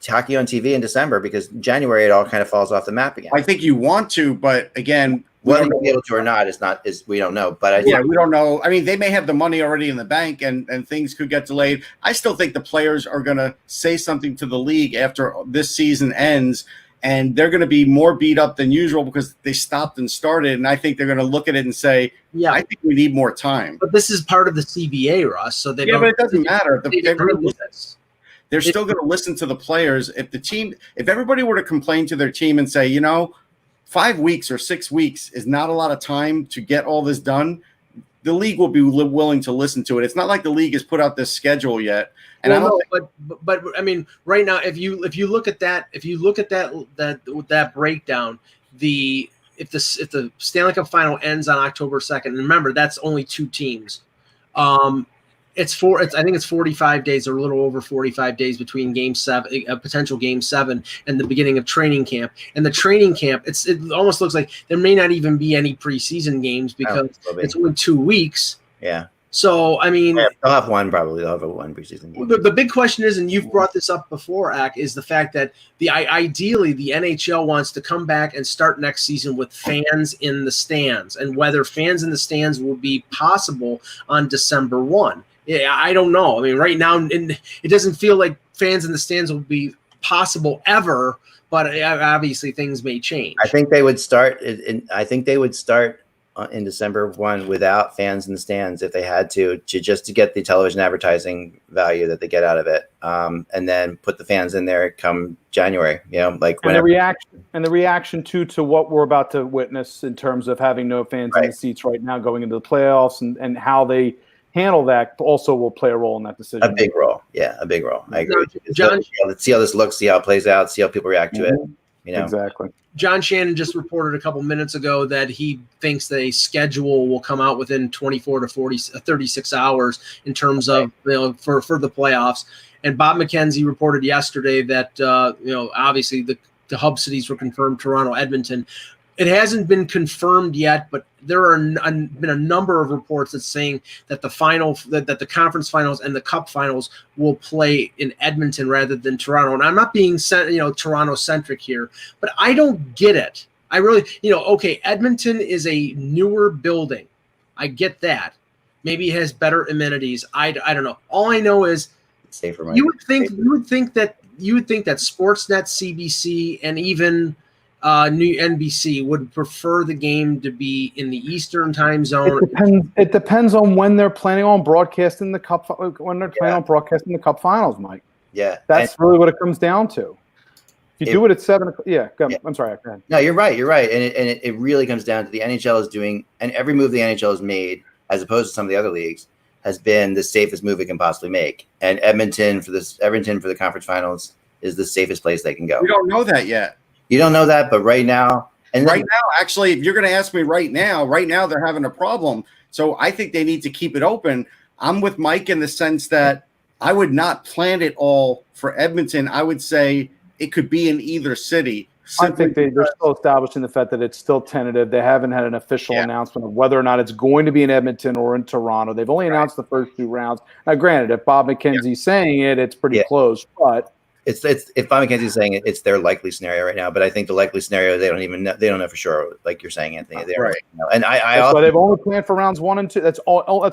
Speaker 1: hockey on TV in December because January it all kind of falls off the map again.
Speaker 2: I think you want to, but again,
Speaker 1: whether you'll be able to or not is we don't know. But
Speaker 2: we don't know. I mean, they may have the money already in the bank, and things could get delayed. I still think the players are going to say something to the league after this season ends, and they're going to be more beat up than usual because they stopped and started. And I think they're going to look at it and say, I think we need more time.
Speaker 3: But this is part of the CBA, Russ. So but
Speaker 2: it doesn't matter. They're still going to listen to the players. If everybody were to complain to their team and say, 5 weeks or 6 weeks is not a lot of time to get all this done, the league will be willing to listen to it. It's not like the league has put out this schedule yet. And
Speaker 3: but I mean, right now, if you look at that breakdown, if the Stanley Cup Final ends on October 2nd, and remember that's only 2 teams. I think it's 45 days or a little over 45 days between game 7, a potential game 7, and the beginning of training camp. And the training camp, it almost looks like there may not even be any preseason games because it's only 2 weeks.
Speaker 1: Yeah.
Speaker 3: So, I mean,
Speaker 1: they'll have one probably. They'll have one preseason game.
Speaker 3: The big question is, and you've brought this up before, Ak, is the fact that ideally the NHL wants to come back and start next season with fans in the stands, and whether fans in the stands will be possible on December 1. Yeah, I don't know. I mean, right now, it doesn't feel like fans in the stands will be possible ever, but obviously things may change.
Speaker 1: I think they would start in December 1 without fans in the stands if they had to just to get the television advertising value that they get out of it, and then put the fans in there come January. Like whenever.
Speaker 5: And the reaction to what we're about to witness in terms of having no fans in the seats right now going into the playoffs and how they handle that also will play a role in that decision.
Speaker 1: A big role. Yeah, a big role. I agree. John, let's see how this looks, see how it plays out, see how people react to it.
Speaker 5: Exactly.
Speaker 3: John Shannon just reported a couple minutes ago that he thinks the schedule will come out within 24 to 36 hours in terms of for the playoffs. And Bob McKenzie reported yesterday that obviously the hub cities were confirmed: Toronto, Edmonton. It hasn't been confirmed yet, but there are been a number of reports that's saying that that the conference finals and the cup finals will play in Edmonton rather than Toronto. And I'm not being Toronto centric here, but I don't get it. I really, Edmonton is a newer building. I get that. Maybe it has better amenities. I don't know. All I know is
Speaker 1: it's safer.
Speaker 3: You would think that Sportsnet, CBC, and even new NBC would prefer the game to be in the Eastern time zone.
Speaker 5: It depends on when they're planning on broadcasting the cup. When they're planning on broadcasting the cup finals, Mike.
Speaker 1: Yeah,
Speaker 5: that's really what it comes down to. If you do it at 7 o'clock, I'm sorry. Go ahead.
Speaker 1: No, you're right. You're right. And it really comes down to the NHL is doing, and every move the NHL has made, as opposed to some of the other leagues, has been the safest move it can possibly make. And Edmonton for the conference finals is the safest place they can go.
Speaker 2: We don't know that yet.
Speaker 1: You don't know that, but right now,
Speaker 2: actually, if you're going to ask me right now they're having a problem. So I think they need to keep it open. I'm with Mike in the sense that I would not plan it all for Edmonton. I would say it could be in either city.
Speaker 5: I think they're still establishing the fact that it's still tentative. They haven't had an official announcement of whether or not it's going to be in Edmonton or in Toronto. They've only announced the first 2 rounds. Now, granted, if Bob McKenzie's saying it, it's pretty close. But
Speaker 1: it's if Bob McKenzie's saying it, it's their likely scenario right now. But I think the likely scenario they don't know for sure. Like you're saying, Anthony, they don't know. And that's
Speaker 5: why they've only planned for rounds 1 and 2. That's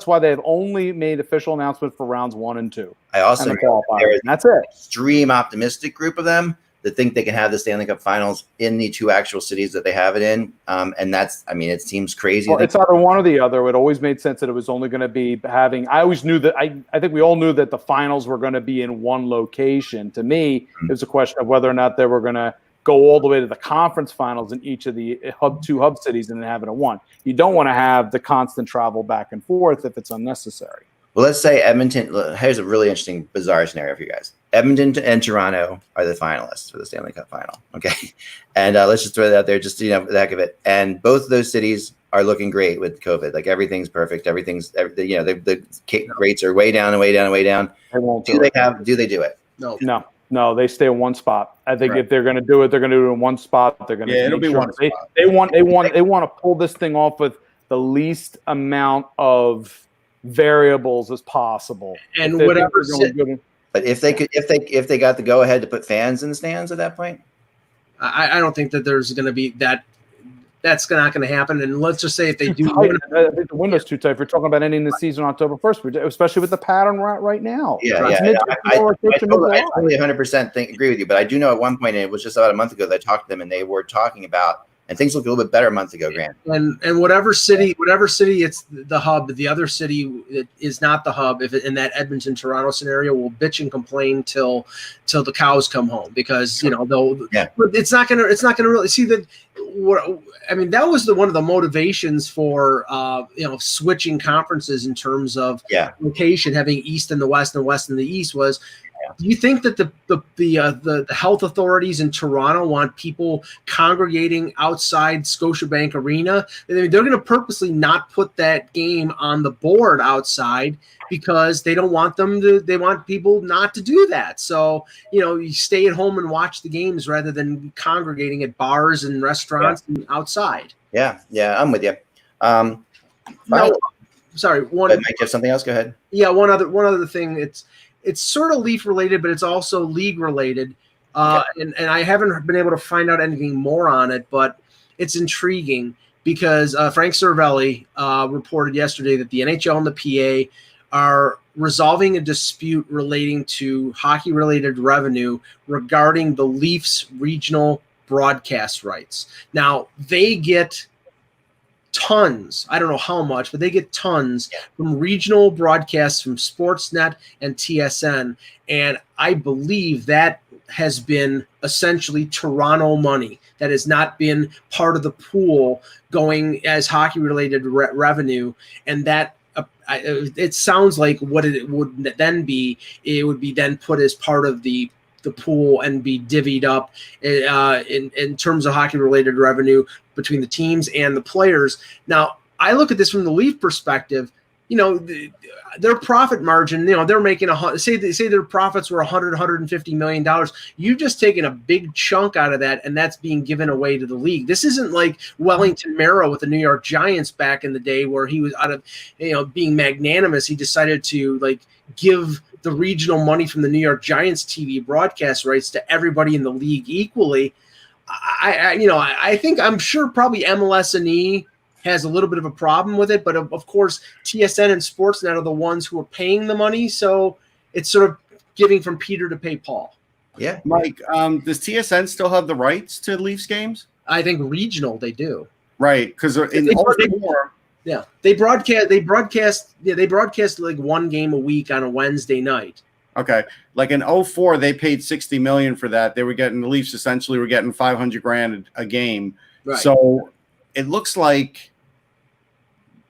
Speaker 5: why they've only made official announcement for rounds 1 and 2.
Speaker 1: I also know
Speaker 5: that's it.
Speaker 1: Extreme optimistic group of them that think they can have the Stanley Cup Finals in the 2 actual cities that they have it in. And that's, I mean, it seems crazy.
Speaker 5: Well, it's either one or the other. It always made sense that it was only going to be having – I always knew that – I think we all knew that the finals were going to be in one location. To me, it was a question of whether or not they were going to go all the way to the conference finals in each of the 2 hub cities and then have it in one. You don't want to have the constant travel back and forth if it's unnecessary.
Speaker 1: Well, let's say Edmonton. Here's a really interesting, bizarre scenario for you guys. Edmonton and Toronto are the finalists for the Stanley Cup Final. Okay, and let's just throw that out there, just for the heck of it. And both of those cities are looking great with COVID. Like everything's perfect. The rates are way down and way down and way down. Do they do it?
Speaker 5: No. They stay in one spot. I think if they're going to do it, they're going to do it in one spot. They're going to.
Speaker 2: It'll be one spot.
Speaker 5: They want to pull this thing off with the least amount of variables as possible.
Speaker 3: And whatever.
Speaker 1: But if they got the go ahead to put fans in the stands at that point,
Speaker 3: I don't think that there's going to be that. That's not going to happen. And let's just say if they do,
Speaker 5: I think the window's too tight. If we're talking about ending the season on October 1st, especially with the pattern right now.
Speaker 1: I totally 100% agree with you. But I do know at one point, and it was just about a month ago that I talked to them, and they were talking about. And things look a little bit better a month ago, Grant.
Speaker 3: And whatever city it's the hub, the other city that is not the hub, if it, in that Edmonton Toronto scenario, will bitch and complain till the cows come home because but it's not gonna really see that. I mean, that was one of the motivations for switching conferences in terms of location, having East and the West and West and the East was. Do you think that the health authorities in Toronto want people congregating outside Scotiabank Arena? They're going to purposely not put that game on the board outside because they don't want they want people not to do that. So, you stay at home and watch the games rather than congregating at bars and restaurants and outside.
Speaker 1: Yeah, I'm with you.
Speaker 3: Sorry,
Speaker 1: Mike, you have something else? Go ahead.
Speaker 3: Yeah, one other thing. It's sort of Leaf related, but it's also league related. And I haven't been able to find out anything more on it, but it's intriguing because Frank Cervelli reported yesterday that the NHL and the PA are resolving a dispute relating to hockey-related revenue regarding the Leafs' regional broadcast rights. Now, they get tons, I don't know how much, but they get tons from regional broadcasts from Sportsnet and TSN. And I believe that has been essentially Toronto money that has not been part of the pool going as hockey-related revenue. And that it sounds like what it would then be, it would be then put as part of the pool and be divvied up in terms of hockey-related revenue between the teams and the players. Now, I look at this from the Leaf perspective. Their profit margin, they're making say their profits were $150 million. You've just taken a big chunk out of that, and that's being given away to the league. This isn't like Wellington Mara with the New York Giants back in the day where he was out of, being magnanimous. He decided to give the regional money from the New York Giants TV broadcast rights to everybody in the league equally. I'm sure probably MLS&E has a little bit of a problem with it, but of course TSN and Sportsnet are the ones who are paying the money, so it's sort of giving from Peter to pay Paul.
Speaker 1: Yeah,
Speaker 2: Mike, does TSN still have the rights to Leafs games?
Speaker 3: I think regional they do.
Speaker 2: Right, because
Speaker 3: they broadcast like one game a week on a Wednesday night.
Speaker 2: Okay. Like in 04, they paid $60 million for that. They were getting, the Leafs essentially were getting $500,000 a game.
Speaker 3: Right.
Speaker 2: So it looks like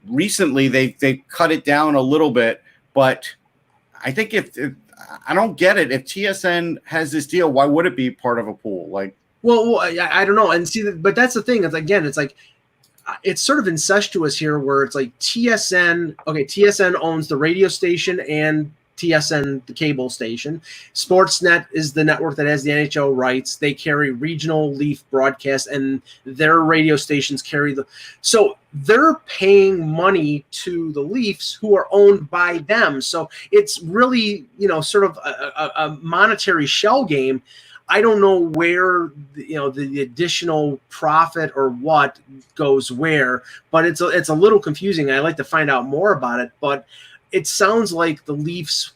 Speaker 2: recently they cut it down a little bit, but I think if I don't get it, if TSN has this deal, why would it be part of a pool? Like,
Speaker 3: well, I don't know. And see, but that's the thing. It's again, it's like it's sort of incestuous here, where it's like TSN. Okay, TSN owns the radio station and TSN, the cable station. Sportsnet is the network that has the NHL rights. They carry regional Leaf broadcast, and their radio stations carry the. So they're paying money to the Leafs, who are owned by them. So it's really, sort of a monetary shell game. I don't know where the additional profit or what goes where, but it's a little confusing. I'd like to find out more about it, but it sounds like the Leafs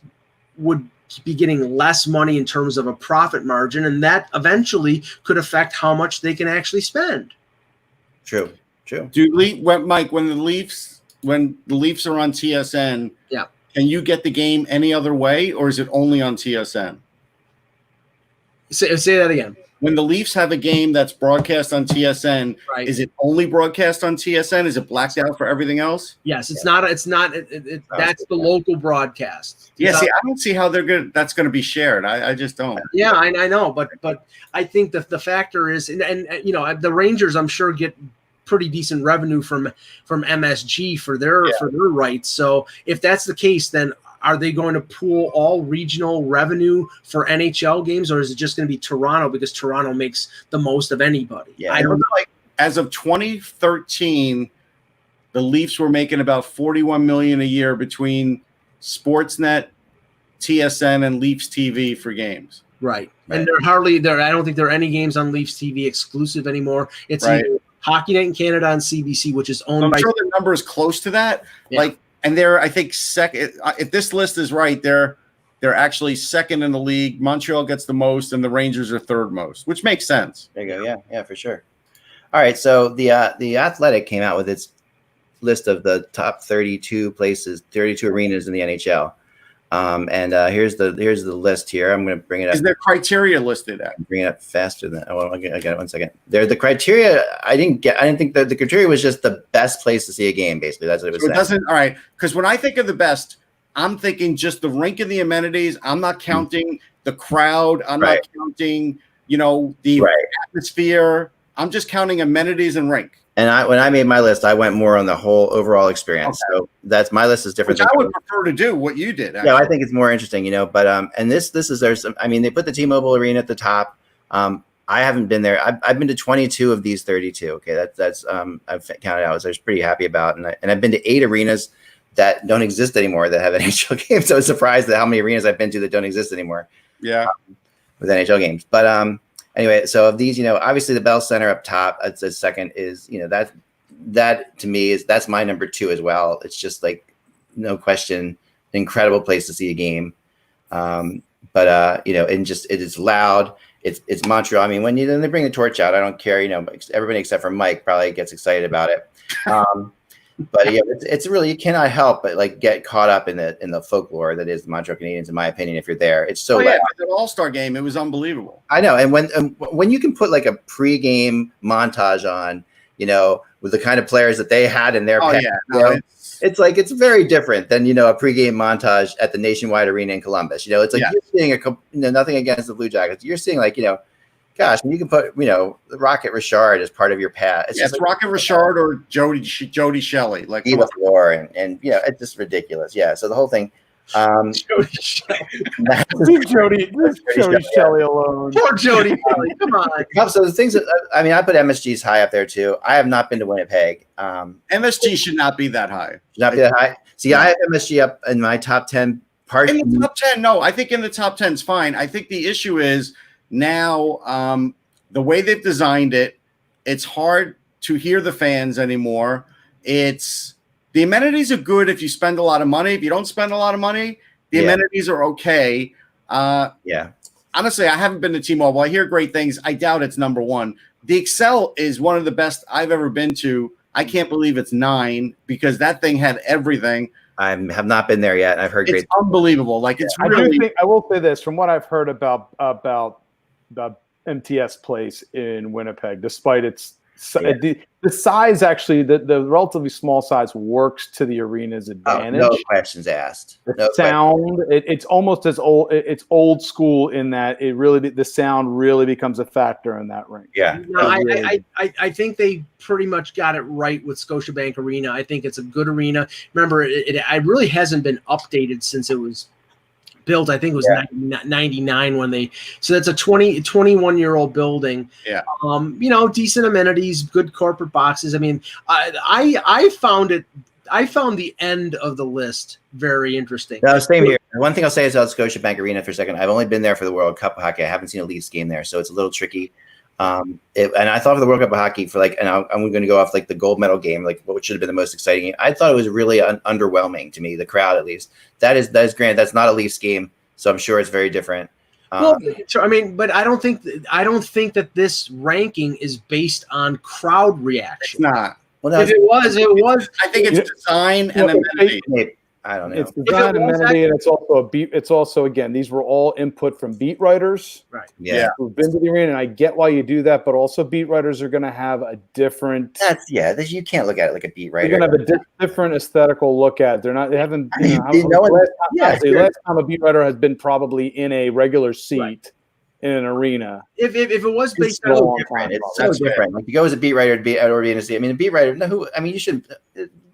Speaker 3: would be getting less money in terms of a profit margin, and that eventually could affect how much they can actually spend.
Speaker 1: True.
Speaker 2: Mike, when the Leafs are on TSN,
Speaker 3: yeah,
Speaker 2: can you get the game any other way, or is it only on TSN?
Speaker 3: Say that again.
Speaker 2: When the Leafs have a game that's broadcast on TSN,
Speaker 3: right,
Speaker 2: is it only broadcast on TSN? Is it blacked out for everything else?
Speaker 3: Yes, it's not. It's not. That's the local broadcast.
Speaker 2: Yeah, see, I don't see how that's going to be shared. I just don't.
Speaker 3: Yeah, I know, but I think that the factor is, and the Rangers, I'm sure, get pretty decent revenue from MSG for their rights. So if that's the case, then are they going to pool all regional revenue for NHL games, or is it just going to be Toronto because Toronto makes the most of anybody?
Speaker 2: Yeah, I don't know. Like as of 2013, the Leafs were making about $41 million a year between Sportsnet, TSN, and Leafs TV for games.
Speaker 3: Right. And they're hardly there. I don't think there are any games on Leafs TV exclusive anymore. It's either Hockey Night in Canada on CBC, which is owned by.
Speaker 2: I'm sure the number is close to that. Yeah. And they're, I think, second. If this list is right, they're actually second in the league. Montreal gets the most, and the Rangers are third most, which makes sense.
Speaker 1: There you go. Yeah, for sure. All right, so the Athletic came out with its list of the top 32 places, 32 arenas in the NHL. And here's the list here. I'm going to bring it up.
Speaker 2: Is there criteria listed at?
Speaker 1: Bring it up faster than. Oh, I got it. 1 second. The criteria. I didn't think that the criteria was just the best place to see a game. Basically, that's what it was.
Speaker 2: So it doesn't. All right, because when I think of the best, I'm thinking just the rink and the amenities. I'm not counting the crowd. I'm not counting, the atmosphere. I'm just counting amenities and rink.
Speaker 1: And when I made my list, I went more on the whole overall experience. Okay. So that's my list is different.
Speaker 2: Which I would prefer to do what you did.
Speaker 1: Yeah, I think it's more interesting, But and this is there's some. I mean, they put the T-Mobile Arena at the top. I haven't been there. I've been to 22 of these 32. Okay, that's I've counted out. So I was pretty happy about, and I've been to 8 arenas that don't exist anymore that have NHL games. So I was surprised at how many arenas I've been to that don't exist anymore.
Speaker 2: Yeah,
Speaker 1: with NHL games, but Anyway, so of these, obviously the Bell Center up top, that's the second is, that to me that's my number 2 as well. It's just like, no question, incredible place to see a game. And just, it is loud. It's Montreal. I mean, when they bring the torch out, I don't care, everybody except for Mike probably gets excited about it. But yeah, it's really, you cannot help but get caught up in the folklore that is the Montreal Canadiens, in my opinion. If you're there, it's so.
Speaker 2: Yeah, the All-Star game, it was unbelievable.
Speaker 1: I know, and when you can put a pregame montage on, with the kind of players that they had in their past, it's very different than a pregame montage at the Nationwide Arena in Columbus. You're seeing nothing against the Blue Jackets. You're seeing gosh, you can put, Rocket Richard as part of your pad.
Speaker 2: It's Rocket Richard or Jody Shelley.
Speaker 1: Eva Floor and it's just ridiculous. Yeah. So the whole thing.
Speaker 5: Jody Shelley alone.
Speaker 3: Poor Jody Shelley. Come on.
Speaker 1: So the things that, I put MSG's high up there too. I have not been to Winnipeg.
Speaker 2: MSG should not be that high.
Speaker 1: Should not be that high. See, I have MSG up in my top 10.
Speaker 2: In the top 10, no. I think in the top 10 is fine. I think the issue is, now, the way they've designed it, it's hard to hear the fans anymore. The amenities are good if you spend a lot of money. If you don't spend a lot of money, the amenities are okay. Honestly, I haven't been to T-Mobile. I hear great things. I doubt it's number 1. The Excel is one of the best I've ever been to. I can't believe it's 9 because that thing had everything.
Speaker 1: I have not been there yet. I've heard
Speaker 2: It's
Speaker 1: great.
Speaker 2: Unbelievable. Like it's
Speaker 5: I
Speaker 2: really.
Speaker 5: do think I will say this from what I've heard about the MTS Place in Winnipeg, despite its the size, actually, the relatively small size works to the arena's advantage.
Speaker 1: No questions asked.
Speaker 5: The sound, it's almost as old. It's old school in that the sound really becomes a factor in that ring.
Speaker 1: Yeah.
Speaker 3: No, I think they pretty much got it right with Scotiabank Arena. I think it's a good arena. Remember, it really hasn't been updated since it was built. I think it was 99 when they. So that's a 21-year-old building.
Speaker 2: Yeah.
Speaker 3: Decent amenities, good corporate boxes. I mean, I found the end of the list very interesting.
Speaker 1: No, same here. One thing I'll say is about Scotiabank Arena for a second. I've only been there for the World Cup of Hockey. I haven't seen a Leafs game there, so it's a little tricky. And I thought for the World Cup of Hockey, and I'm going to go off like the gold medal game, like what should have been the most exciting game. I thought it was really underwhelming to me, the crowd at least. That is granted. That's not a Leafs game, so I'm sure it's very different.
Speaker 3: But I don't think that this ranking is based on crowd reaction.
Speaker 2: It's not.
Speaker 1: Well,
Speaker 3: if it was.
Speaker 2: I think it's design and amenity.
Speaker 1: I don't know.
Speaker 5: It's design amenity, and it's also a beat. It's also, again, these were all input from beat writers,
Speaker 3: right?
Speaker 1: Yeah,
Speaker 5: who've been to the arena, and I get why you do that, but also beat writers are going to have a different.
Speaker 1: You can't look at it like a beat writer.
Speaker 5: They're going to have a different aesthetical look at it. They're not. They haven't. Last time a beat writer has been probably in a regular seat. Right. In an arena,
Speaker 3: if it was based
Speaker 1: on different, it's so different. Like you go as a beat writer to be in a seat. I mean, a beat writer. No, you should.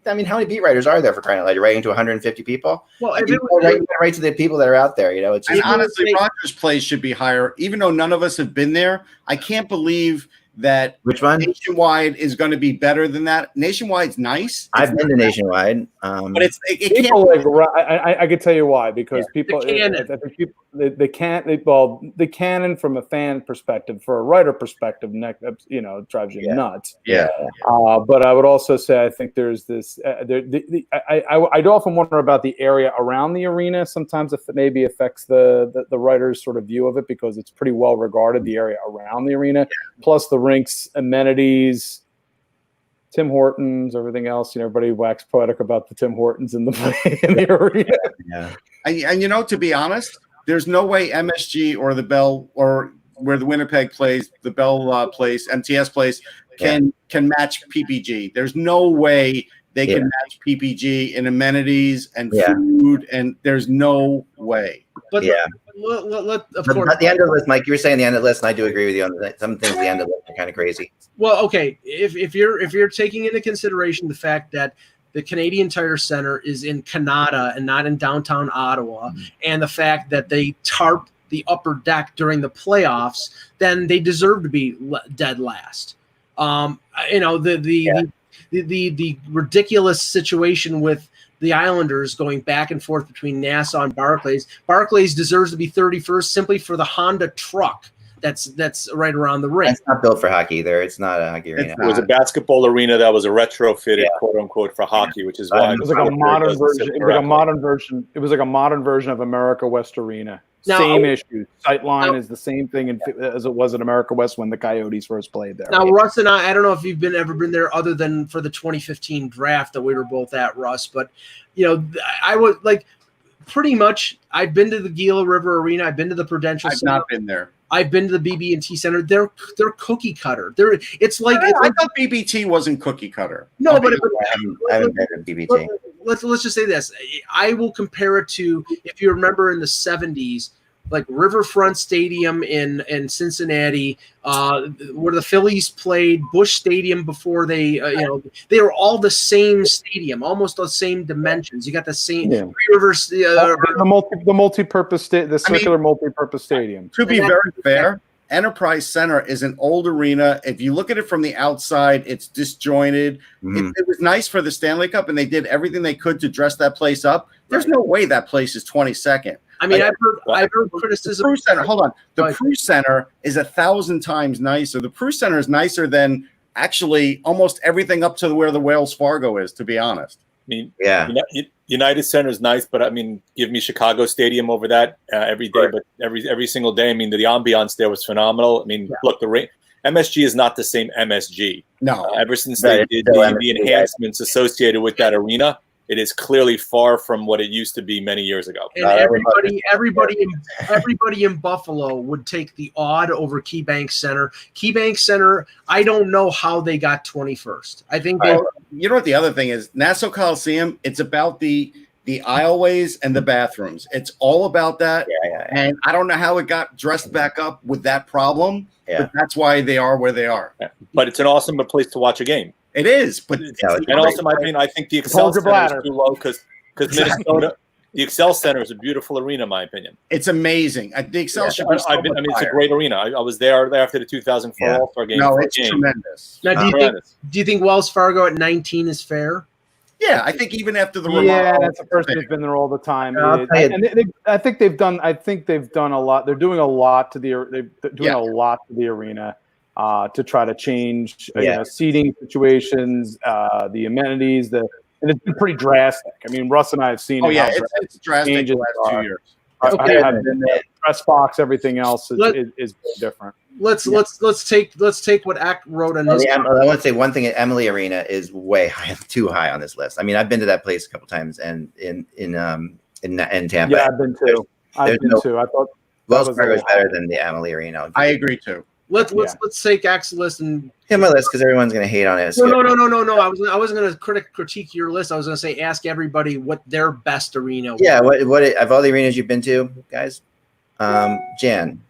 Speaker 1: I mean, how many beat writers are there for crying out loud? You're writing to 150 people. Well, you write to the people that are out there. It's just,
Speaker 2: honestly, Rogers Place should be higher. Even though none of us have been there, I can't believe that
Speaker 1: which one
Speaker 2: Nationwide is going to be better than that. Nationwide's nice.
Speaker 1: I've been to Nationwide,
Speaker 2: but it
Speaker 5: people I could tell you why, because people the canon from a fan perspective, for a writer perspective, drives you nuts.
Speaker 1: Yeah.
Speaker 5: But I would also say I think there's this. I'd often wonder about the area around the arena. Sometimes it maybe affects the writer's sort of view of it, because it's pretty well regarded, the area around the arena, plus the rinks, amenities, Tim Hortons, everything else. Everybody waxed poetic about the Tim Hortons in the arena.
Speaker 2: Yeah. And to be honest, there's no way MSG or the Bell, or where the Winnipeg plays, the Bell place, MTS place, can match PPG. There's no way they can match PPG in amenities and food, and there's no way.
Speaker 3: But of course,
Speaker 1: at the end of the list, Mike, you were saying the end of the list, and I do agree with you on that. Some things at the end of the list are kind of crazy.
Speaker 3: Well, okay, if you're taking into consideration the fact that the Canadian Tire Center is in Canada and not in downtown Ottawa, and the fact that they tarp the upper deck during the playoffs, then they deserve to be dead last. The ridiculous situation with the Islanders going back and forth between Nassau and Barclays. Barclays deserves to be 31st simply for the Honda truck that's right around the ring.
Speaker 1: It's not built for hockey either. It's not a hockey arena.
Speaker 4: It was a basketball arena that was a retrofitted, quote unquote, for hockey, which is why
Speaker 5: it was like a modern version. It was like a modern version. It was like a modern version of America West Arena. Same issue. Sightline is the same thing as it was at America West when the Coyotes first played there.
Speaker 3: Now, Russ and I don't know if you've ever been there other than for the 2015 draft that we were both at, Russ. But, I would pretty much, I've been to the Gila River Arena. I've been to the Prudential Center.
Speaker 2: I've not been there.
Speaker 3: I've been to the BB&T Center. They're cookie cutter. I
Speaker 2: thought BBT wasn't cookie cutter.
Speaker 3: No, but
Speaker 1: I haven't been to BBT.
Speaker 3: Let's just say this. I will compare it to, if you remember in the 70s, like Riverfront Stadium in Cincinnati, where the Phillies played, Busch Stadium before they were all the same stadium, almost the same dimensions. You got the same Rivers,
Speaker 5: the multi-purpose circular multi-purpose stadium.
Speaker 2: To be very fair, Enterprise Center is an old arena. If you look at it from the outside, it's disjointed. It was nice for the Stanley Cup, and they did everything they could to dress that place up. There's no way that place is 22nd.
Speaker 3: I mean, I've heard criticism.
Speaker 2: The Prue Center, hold on. The Prue Center is 1,000 times nicer. The Prue Center is nicer than actually almost everything up to where the Wells Fargo is, to be honest.
Speaker 4: I mean, United Center is nice, but I mean, give me Chicago Stadium over that every day, but every single day. I mean, the ambiance there was phenomenal. I mean, look, the MSG is not the same MSG.
Speaker 2: No.
Speaker 4: Ever since they did the enhancements associated with that arena, it is clearly far from what it used to be many years ago.
Speaker 3: And everybody in Buffalo would take the odd over KeyBank Center. KeyBank Center, I don't know how they got 21st. I think
Speaker 2: you know what the other thing is? Nassau Coliseum, it's about the aisleways and the bathrooms. It's all about that.
Speaker 1: Yeah.
Speaker 2: And I don't know how it got dressed back up with that problem, but that's why they are where they are.
Speaker 4: Yeah. But it's an awesome place to watch a game.
Speaker 2: It is, but
Speaker 4: and also, in my opinion, I think the Excel Center is too low because Minnesota, the Excel Center is a beautiful arena, in my opinion.
Speaker 2: It's amazing. The Excel should be
Speaker 4: it's a great arena. I was there after the 2004 All-Star game.
Speaker 2: No, it's tremendous.
Speaker 3: Now, do you think Wells Fargo at 19 is fair?
Speaker 2: Yeah, I think even after the remodel,
Speaker 5: that's a person who's been there all the time. I think they've done a lot. They're doing a lot to the arena. To try to change seating situations, the amenities, and it's been pretty drastic. I mean, Russ and I have seen
Speaker 2: it's drastic the last 2 years.
Speaker 5: I have been there. Press box, everything else is different.
Speaker 3: Let's take what Act wrote on his.
Speaker 1: I want to say one thing. Emily Arena is way high, too high on this list. I mean, I've been to that place a couple times, and in Tampa.
Speaker 5: Yeah, I've been too. I thought
Speaker 1: Wells Fargo is better than the Emily Arena.
Speaker 2: I agree too.
Speaker 3: Let's take Act's list and
Speaker 1: hit my list because everyone's going to hate on it.
Speaker 3: No. I wasn't going to critique your list. I was going to say ask everybody what their best arena was.
Speaker 1: Yeah, what of all the arenas you've been to, guys? Jan.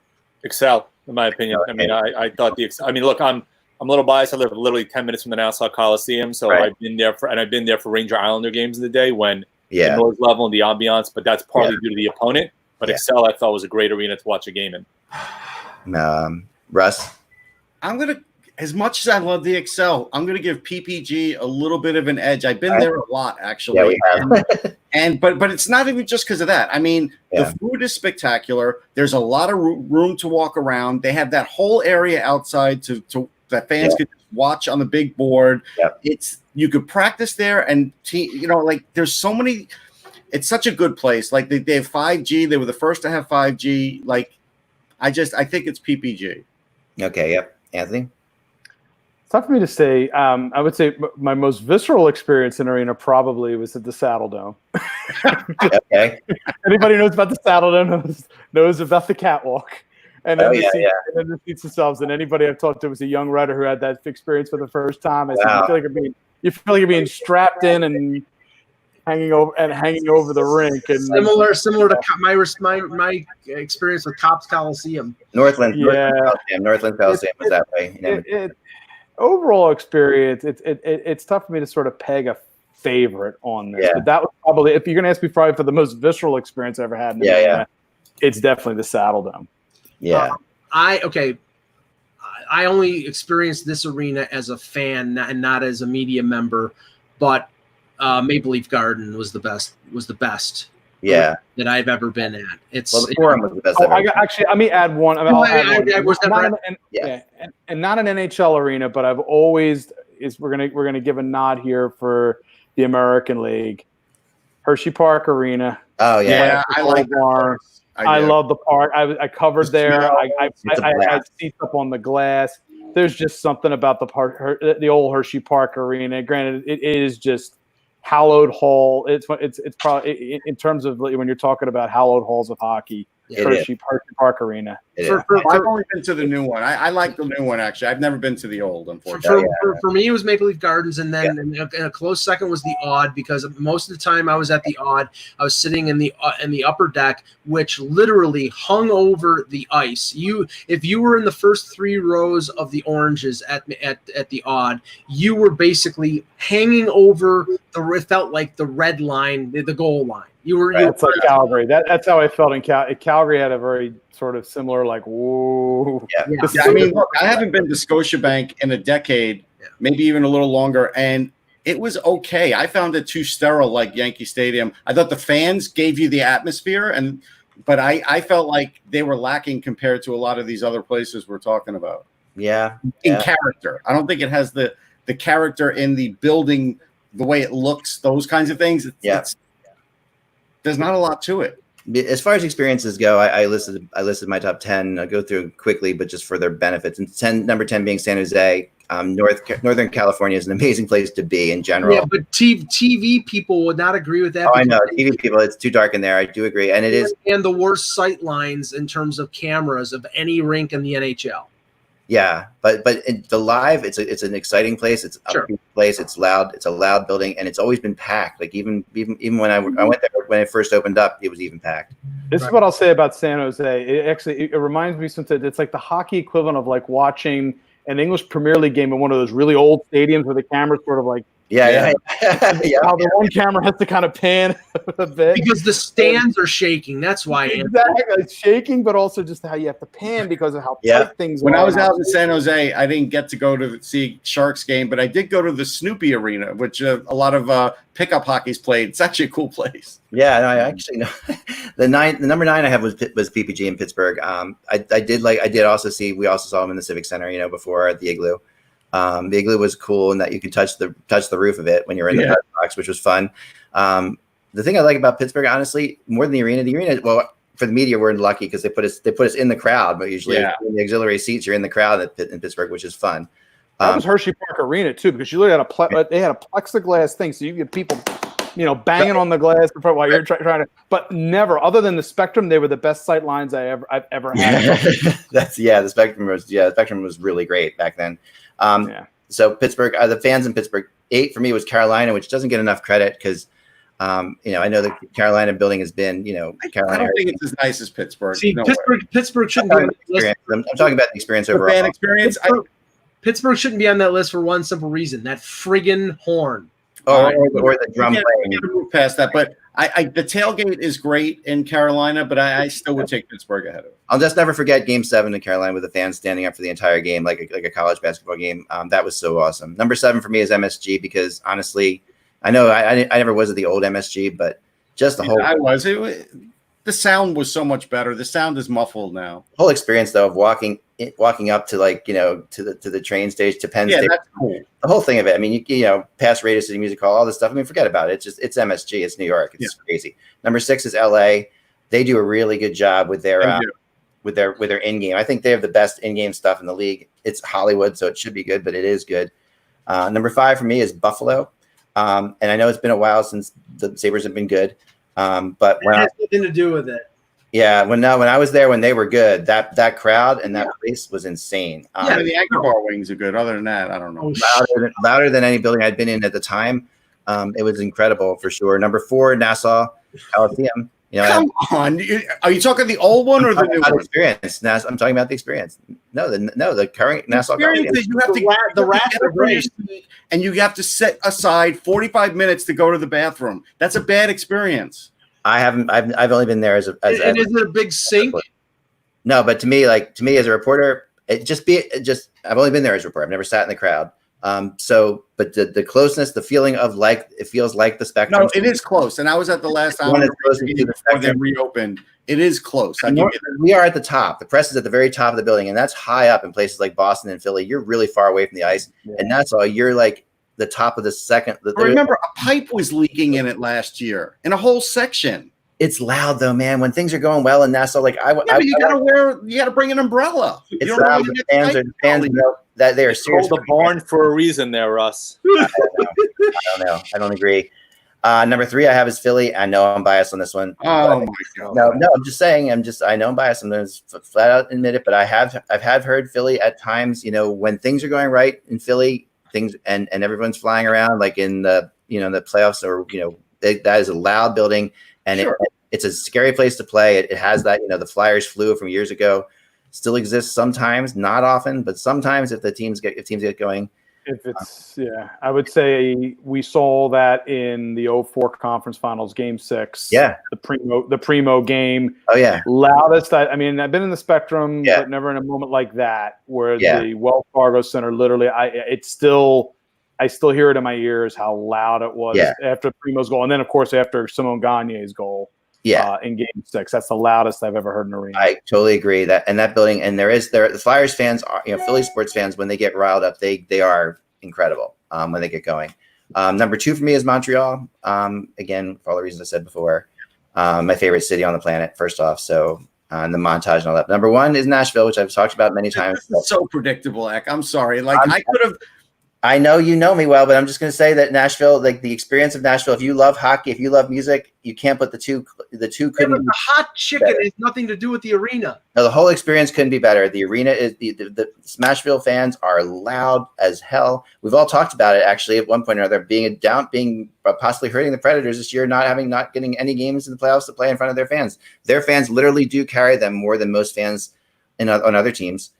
Speaker 4: Excel, in my opinion. Okay. I mean, I thought I mean, look, I'm a little biased. I live literally 10 minutes from the Nassau Coliseum, so I've been there for Ranger Islander games in the day when the noise level and the ambiance, but that's partly due to the opponent. But Excel, I thought, was a great arena to watch a game in.
Speaker 1: Russ?
Speaker 2: I'm going to, as much as I love the Excel, I'm going to give PPG a little bit of an edge. I've been there a lot, actually.
Speaker 1: Yeah, we have.
Speaker 2: But it's not even just because of that. I mean, the food is spectacular. There's a lot of room to walk around. They have that whole area outside to that fans could watch on the big board. Yeah. You could practice there, and there's so many. It's such a good place. Like they have 5G. They were the first to have 5G. Like I think it's PPG.
Speaker 1: Okay, yep. Anthony?
Speaker 5: It's tough for me to say. I would say my most visceral experience in arena probably was at the Saddle Dome.
Speaker 1: Okay.
Speaker 5: Anybody knows about the Saddle Dome knows about the catwalk. And then the seats themselves. And anybody I've talked to was a young writer who had that experience for the first time. I said, you feel like you're being strapped in and hanging over the rink, and
Speaker 3: similar to my experience with Cops Coliseum.
Speaker 1: Northland Coliseum was that way.
Speaker 5: Overall experience, it's tough for me to sort of peg a favorite on this. But that was probably, if you're going to ask me, probably for the most visceral experience I ever had. It's definitely the Saddle Dome.
Speaker 1: Yeah.
Speaker 3: I only experienced this arena as a fan and not as a media member, but Maple Leaf Garden was the best that I've ever been at.
Speaker 1: The Forum was the best.
Speaker 5: Let me add one. And not an NHL arena, but I've always we're gonna give a nod here for the American League, Hershey Park Arena.
Speaker 1: Oh yeah,
Speaker 2: I like that.
Speaker 5: I love the park. I covered there. I had seats up on the glass. There's just something about the park, the old Hershey Park Arena. Granted, it is just hallowed hall. It's probably in terms of when you're talking about hallowed halls of hockey. Hershey Park Arena.
Speaker 2: I've only been to the new one. I like the new one, actually. I've never been to the old, unfortunately.
Speaker 3: For me, it was Maple Leaf Gardens, and then in a close second was the Odd, because most of the time I was at the Odd, I was sitting in the upper deck, which literally hung over the ice. If you were in the first 3 rows of the Oranges at the Odd, you were basically hanging over it felt like the red line, the goal line.
Speaker 5: It's like Calgary. That's how I felt in Calgary. Calgary had a very sort of similar, like, whoa.
Speaker 2: I mean, look, I haven't been to Scotiabank in a decade, maybe even a little longer, and it was okay. I found it too sterile, like Yankee Stadium. I thought the fans gave you the atmosphere, but I felt like they were lacking compared to a lot of these other places we're talking about.
Speaker 1: Yeah.
Speaker 2: In character. I don't think it has the character in the building, the way it looks, those kinds of things. There's not a lot to it.
Speaker 1: As far as experiences go, I listed my top 10. I'll go through quickly, but just for their benefits. And number 10 being San Jose, Northern California is an amazing place to be in general.
Speaker 3: Yeah, but TV people would not agree with that.
Speaker 1: Oh, I know. TV people, it's too dark in there. I do agree. And it is.
Speaker 3: And the worst sight lines in terms of cameras of any rink in the NHL.
Speaker 1: Yeah, but the live, it's an exciting place. It's a place. It's loud. It's a loud building, and it's always been packed. Like even when I went there when it first opened up, it was even packed.
Speaker 5: This is what I'll say about San Jose. It reminds me something. It's like the hockey equivalent of like watching an English Premier League game in one of those really old stadiums where the camera's sort of like how the one camera has to kind of pan a bit
Speaker 3: because the stands are shaking. That's why
Speaker 5: exactly it's shaking, but also just how you have to pan because of how tight things are.
Speaker 2: When I was out in San Jose, I didn't get to go to see Sharks game, but I did go to the Snoopy Arena, which a lot of pickup hockey's played. It's actually a cool place.
Speaker 1: Yeah, no, I actually know the number 9 I have was PPG in Pittsburgh. We also saw him in the Civic Center, before the Igloo. The Igloo was cool in that you could touch the roof of it when you're in the press box, which was fun. The thing I like about Pittsburgh, honestly, more than the arena, well, for the media, we're lucky because they put us in the crowd, but usually in the auxiliary seats, you're in the crowd in Pittsburgh, which is fun.
Speaker 5: That was Hershey Park Arena too, because you look at they had a plexiglass thing, so you get people, banging on the glass while you're trying to. But never, other than the Spectrum, they were the best sight lines I've ever had.
Speaker 1: The Spectrum was really great back then. So Pittsburgh, the fans in Pittsburgh. 8 for me was Carolina, which doesn't get enough credit because, I know the Carolina building has been, Carolina.
Speaker 2: I don't think it's as nice as Pittsburgh.
Speaker 3: See, Pittsburgh shouldn't be on that list.
Speaker 1: I'm talking about the experience overall.
Speaker 2: Fan experience.
Speaker 3: Pittsburgh shouldn't be on that list for one simple reason: that friggin' horn.
Speaker 1: Or the drum playing.
Speaker 2: We can't move past that, but the tailgate is great in Carolina, but I still would take Pittsburgh ahead of it.
Speaker 1: I'll just never forget Game 7 in Carolina with the fans standing up for the entire game, like a college basketball game. That was so awesome. Number 7 for me is MSG because honestly, I know I never was at the old MSG, but just the whole.
Speaker 2: I was. The sound was so much better. The sound is muffled now.
Speaker 1: Whole experience though of walking up to to the train stage to Penn State.
Speaker 2: That's cool.
Speaker 1: The whole thing of it. I mean, you past Radio City Music Hall, all this stuff. I mean, forget about it. It's MSG. It's New York. It's crazy. Number 6 is LA. They do a really good job with their in game. I think they have the best in game stuff in the league. It's Hollywood, so it should be good, but it is good. Number 5 for me is Buffalo, and I know it's been a while since the Sabres have been good. But
Speaker 3: it has nothing to do with it.
Speaker 1: Yeah, when I was there when they were good, that crowd and that place was insane.
Speaker 2: The Anchor Bar wings are good. Other than that, I don't know.
Speaker 1: Louder than any building I'd been in at the time. It was incredible for sure. Number 4, Nassau Coliseum.
Speaker 2: Come on, are you talking the old one or the new one?
Speaker 1: Experience. I'm talking about the experience. No, the current Nassau Coliseum.
Speaker 2: You have to rats are great, and you have to set aside 45 minutes to go to the bathroom. That's a bad experience. I've
Speaker 1: only been there as
Speaker 3: is it a big sink?
Speaker 1: No, but to me as a reporter, I've only been there as a reporter. I've never sat in the crowd. But the closeness, the feeling of it feels like the Spectrum.
Speaker 2: No, it is close. And I was at the last time before they reopened. It is close.
Speaker 1: We are at the top. The press is at the very top of the building, and that's high up in places like Boston and Philly. You're really far away from the ice, and that's all. You're like the top of the second.
Speaker 2: Remember, a pipe was leaking in it last year in a whole section.
Speaker 1: It's loud though, man. When things are going well in Nassau, you
Speaker 2: gotta bring an umbrella.
Speaker 1: It's loud. The fans know that they are serious.
Speaker 4: The barn for a reason there, Russ.
Speaker 1: I don't know. I don't agree. Number 3 I have is Philly. I know I'm biased on this one.
Speaker 2: Oh my God.
Speaker 1: No, I'm just saying. I know I'm biased. I'm going to flat out admit it. But I've heard Philly at times. When things are going right in Philly, things and everyone's flying around like in the the playoffs or that is a loud building. And it's a scary place to play. It has that, the Flyers flu from years ago still exists sometimes, not often, but sometimes if teams get going.
Speaker 5: I would say we saw that in the 2004 conference finals, game 6.
Speaker 1: Yeah.
Speaker 5: The Primo game.
Speaker 1: Oh yeah.
Speaker 5: Loudest. I've been in the Spectrum, but never in a moment like that where the Wells Fargo Center, literally, I still hear it in my ears how loud it was after Primo's goal. And then, of course, after Simone Gagne's goal in Game 6. That's the loudest I've ever heard in an arena.
Speaker 1: I totally agree. That building, and the Flyers fans are, Philly sports fans, when they get riled up, they are incredible when they get going. Number 2 for me is Montreal. Again, for all the reasons I said before. My favorite city on the planet, first off. So and the montage and all that. Number one is Nashville, which I've talked about many times.
Speaker 2: This is so predictable, Eck. I'm sorry. Like I could have.
Speaker 1: I know you know me well, but I'm just going to say that Nashville, like the experience of Nashville, if you love hockey, if you love music, you can't put the two couldn't.
Speaker 3: The hot chicken has nothing to do with the arena.
Speaker 1: No, the whole experience couldn't be better. The arena is the Smashville fans are loud as hell. We've all talked about it actually at one point or another, being possibly hurting the Predators this year, not getting any games in the playoffs to play in front of their fans. Their fans literally do carry them more than most fans on other teams.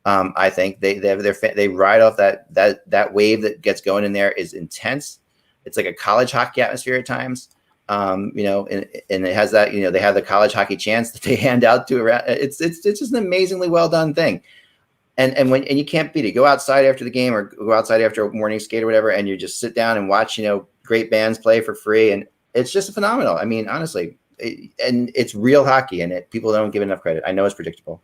Speaker 1: I think they ride off that wave that gets going in there is intense. It's like a college hockey atmosphere at times. And it has that, they have the college hockey chants that they hand out to around. It's just an amazingly well done thing. And you can't beat it. Go outside after the game or go outside after a morning skate or whatever, and you just sit down and watch, great bands play for free. And it's just phenomenal. I mean, honestly, and it's real hockey, and people don't give enough credit. I know it's predictable.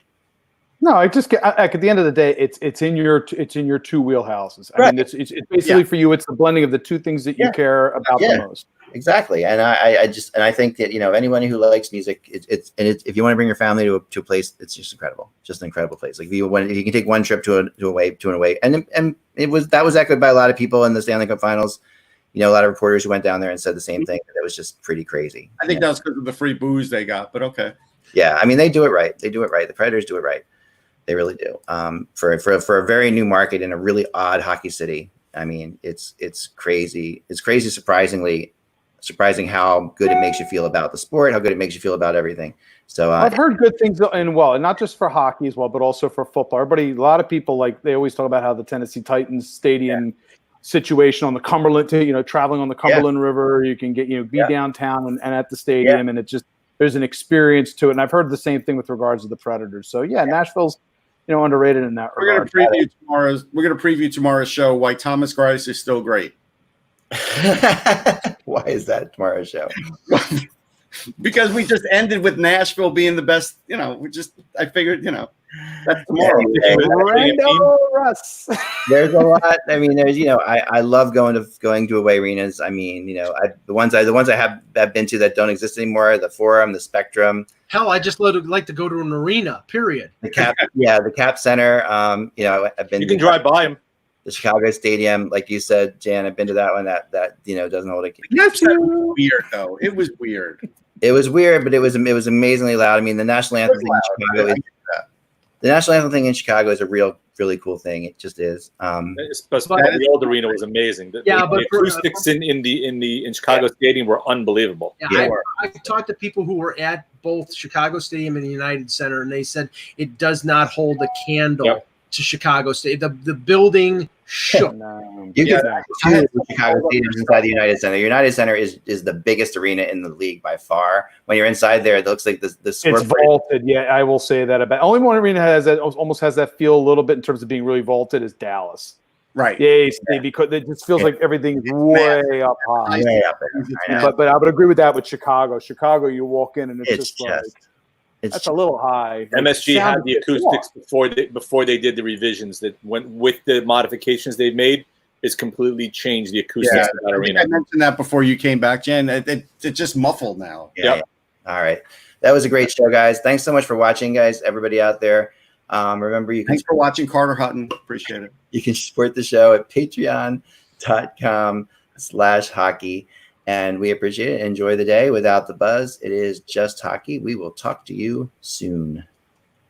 Speaker 5: No, I just get at the end of the day, it's in your two wheelhouses. I mean, it's basically for you, it's the blending of the two things that you care about the most.
Speaker 1: Exactly, and I think that anyone who likes music, if you want to bring your family to a place, it's just incredible, just an incredible place. Like if you can take one trip to an away, and that was echoed by a lot of people in the Stanley Cup Finals. A lot of reporters who went down there and said the same thing. That it was just pretty crazy.
Speaker 2: I think that was because of the free booze they got, but okay.
Speaker 1: Yeah, I mean they do it right. They do it right. The Predators do it right. They really do. For a very new market in a really odd hockey city. I mean, it's crazy. It's crazy, surprising how good it makes you feel about the sport, how good it makes you feel about everything. So
Speaker 5: I've heard good things, and not just for hockey as well, but also for football. A lot of people they always talk about how the Tennessee Titans stadium situation on the Cumberland, traveling on the Cumberland River, you can get be downtown and at the stadium, and it just there's an experience to it. And I've heard the same thing with regards to the Predators. So Nashville's underrated in that regard.
Speaker 2: We're going to preview tomorrow's show why Thomas Greiss is still great.
Speaker 1: Why is that tomorrow's show?
Speaker 2: Because we just ended with Nashville being the best. I figured, that's tomorrow.
Speaker 1: There's a lot. I mean, I love going to away arenas. I mean, the ones I have been to that don't exist anymore, the Forum, the Spectrum.
Speaker 3: Hell, I just like to go to an arena, period.
Speaker 1: The Cap Center. I've been.
Speaker 4: You can drive by them.
Speaker 1: The Chicago Stadium, like you said, Jan, I've been to that one. That doesn't hold a.
Speaker 2: That's weird though. It was weird.
Speaker 1: It was weird, but it was amazingly loud. I mean, the national anthem thing in Chicago. The national anthem thing in Chicago is a really cool thing. It just is.
Speaker 4: Especially the old arena was amazing. The acoustics in Chicago Stadium were unbelievable.
Speaker 3: Yeah, I talked to people who were at both Chicago Stadium and the United Center, and they said it does not hold a candle to Chicago State. The building shook.
Speaker 1: You can choose the Chicago Stadium inside the United Center. The United Center is the biggest arena in the league by far. When you're inside there, it looks like the
Speaker 5: it's vaulted. Yeah, I will say that about. Only one arena almost has that feel a little bit in terms of being really vaulted is Dallas.
Speaker 2: Right.
Speaker 5: Because it just feels like everything's way up high.
Speaker 1: Way up there.
Speaker 5: But I would agree with that with Chicago. Chicago, you walk in and it's just like. That's a little high.
Speaker 4: MSG had the acoustics before they did the revisions that went with the modifications they've made. It's completely changed the acoustics of that arena.
Speaker 2: I mentioned that before you came back, Jen. It just muffled now.
Speaker 1: Yeah. All right. That was a great show, guys. Thanks so much for watching, guys. Everybody out there. Remember, thanks
Speaker 2: for watching Carter Hutton. Appreciate it.
Speaker 1: You can support the show at patreon.com/hockey. And we appreciate it. Enjoy the day without the buzz. It is just hockey. We will talk to you soon.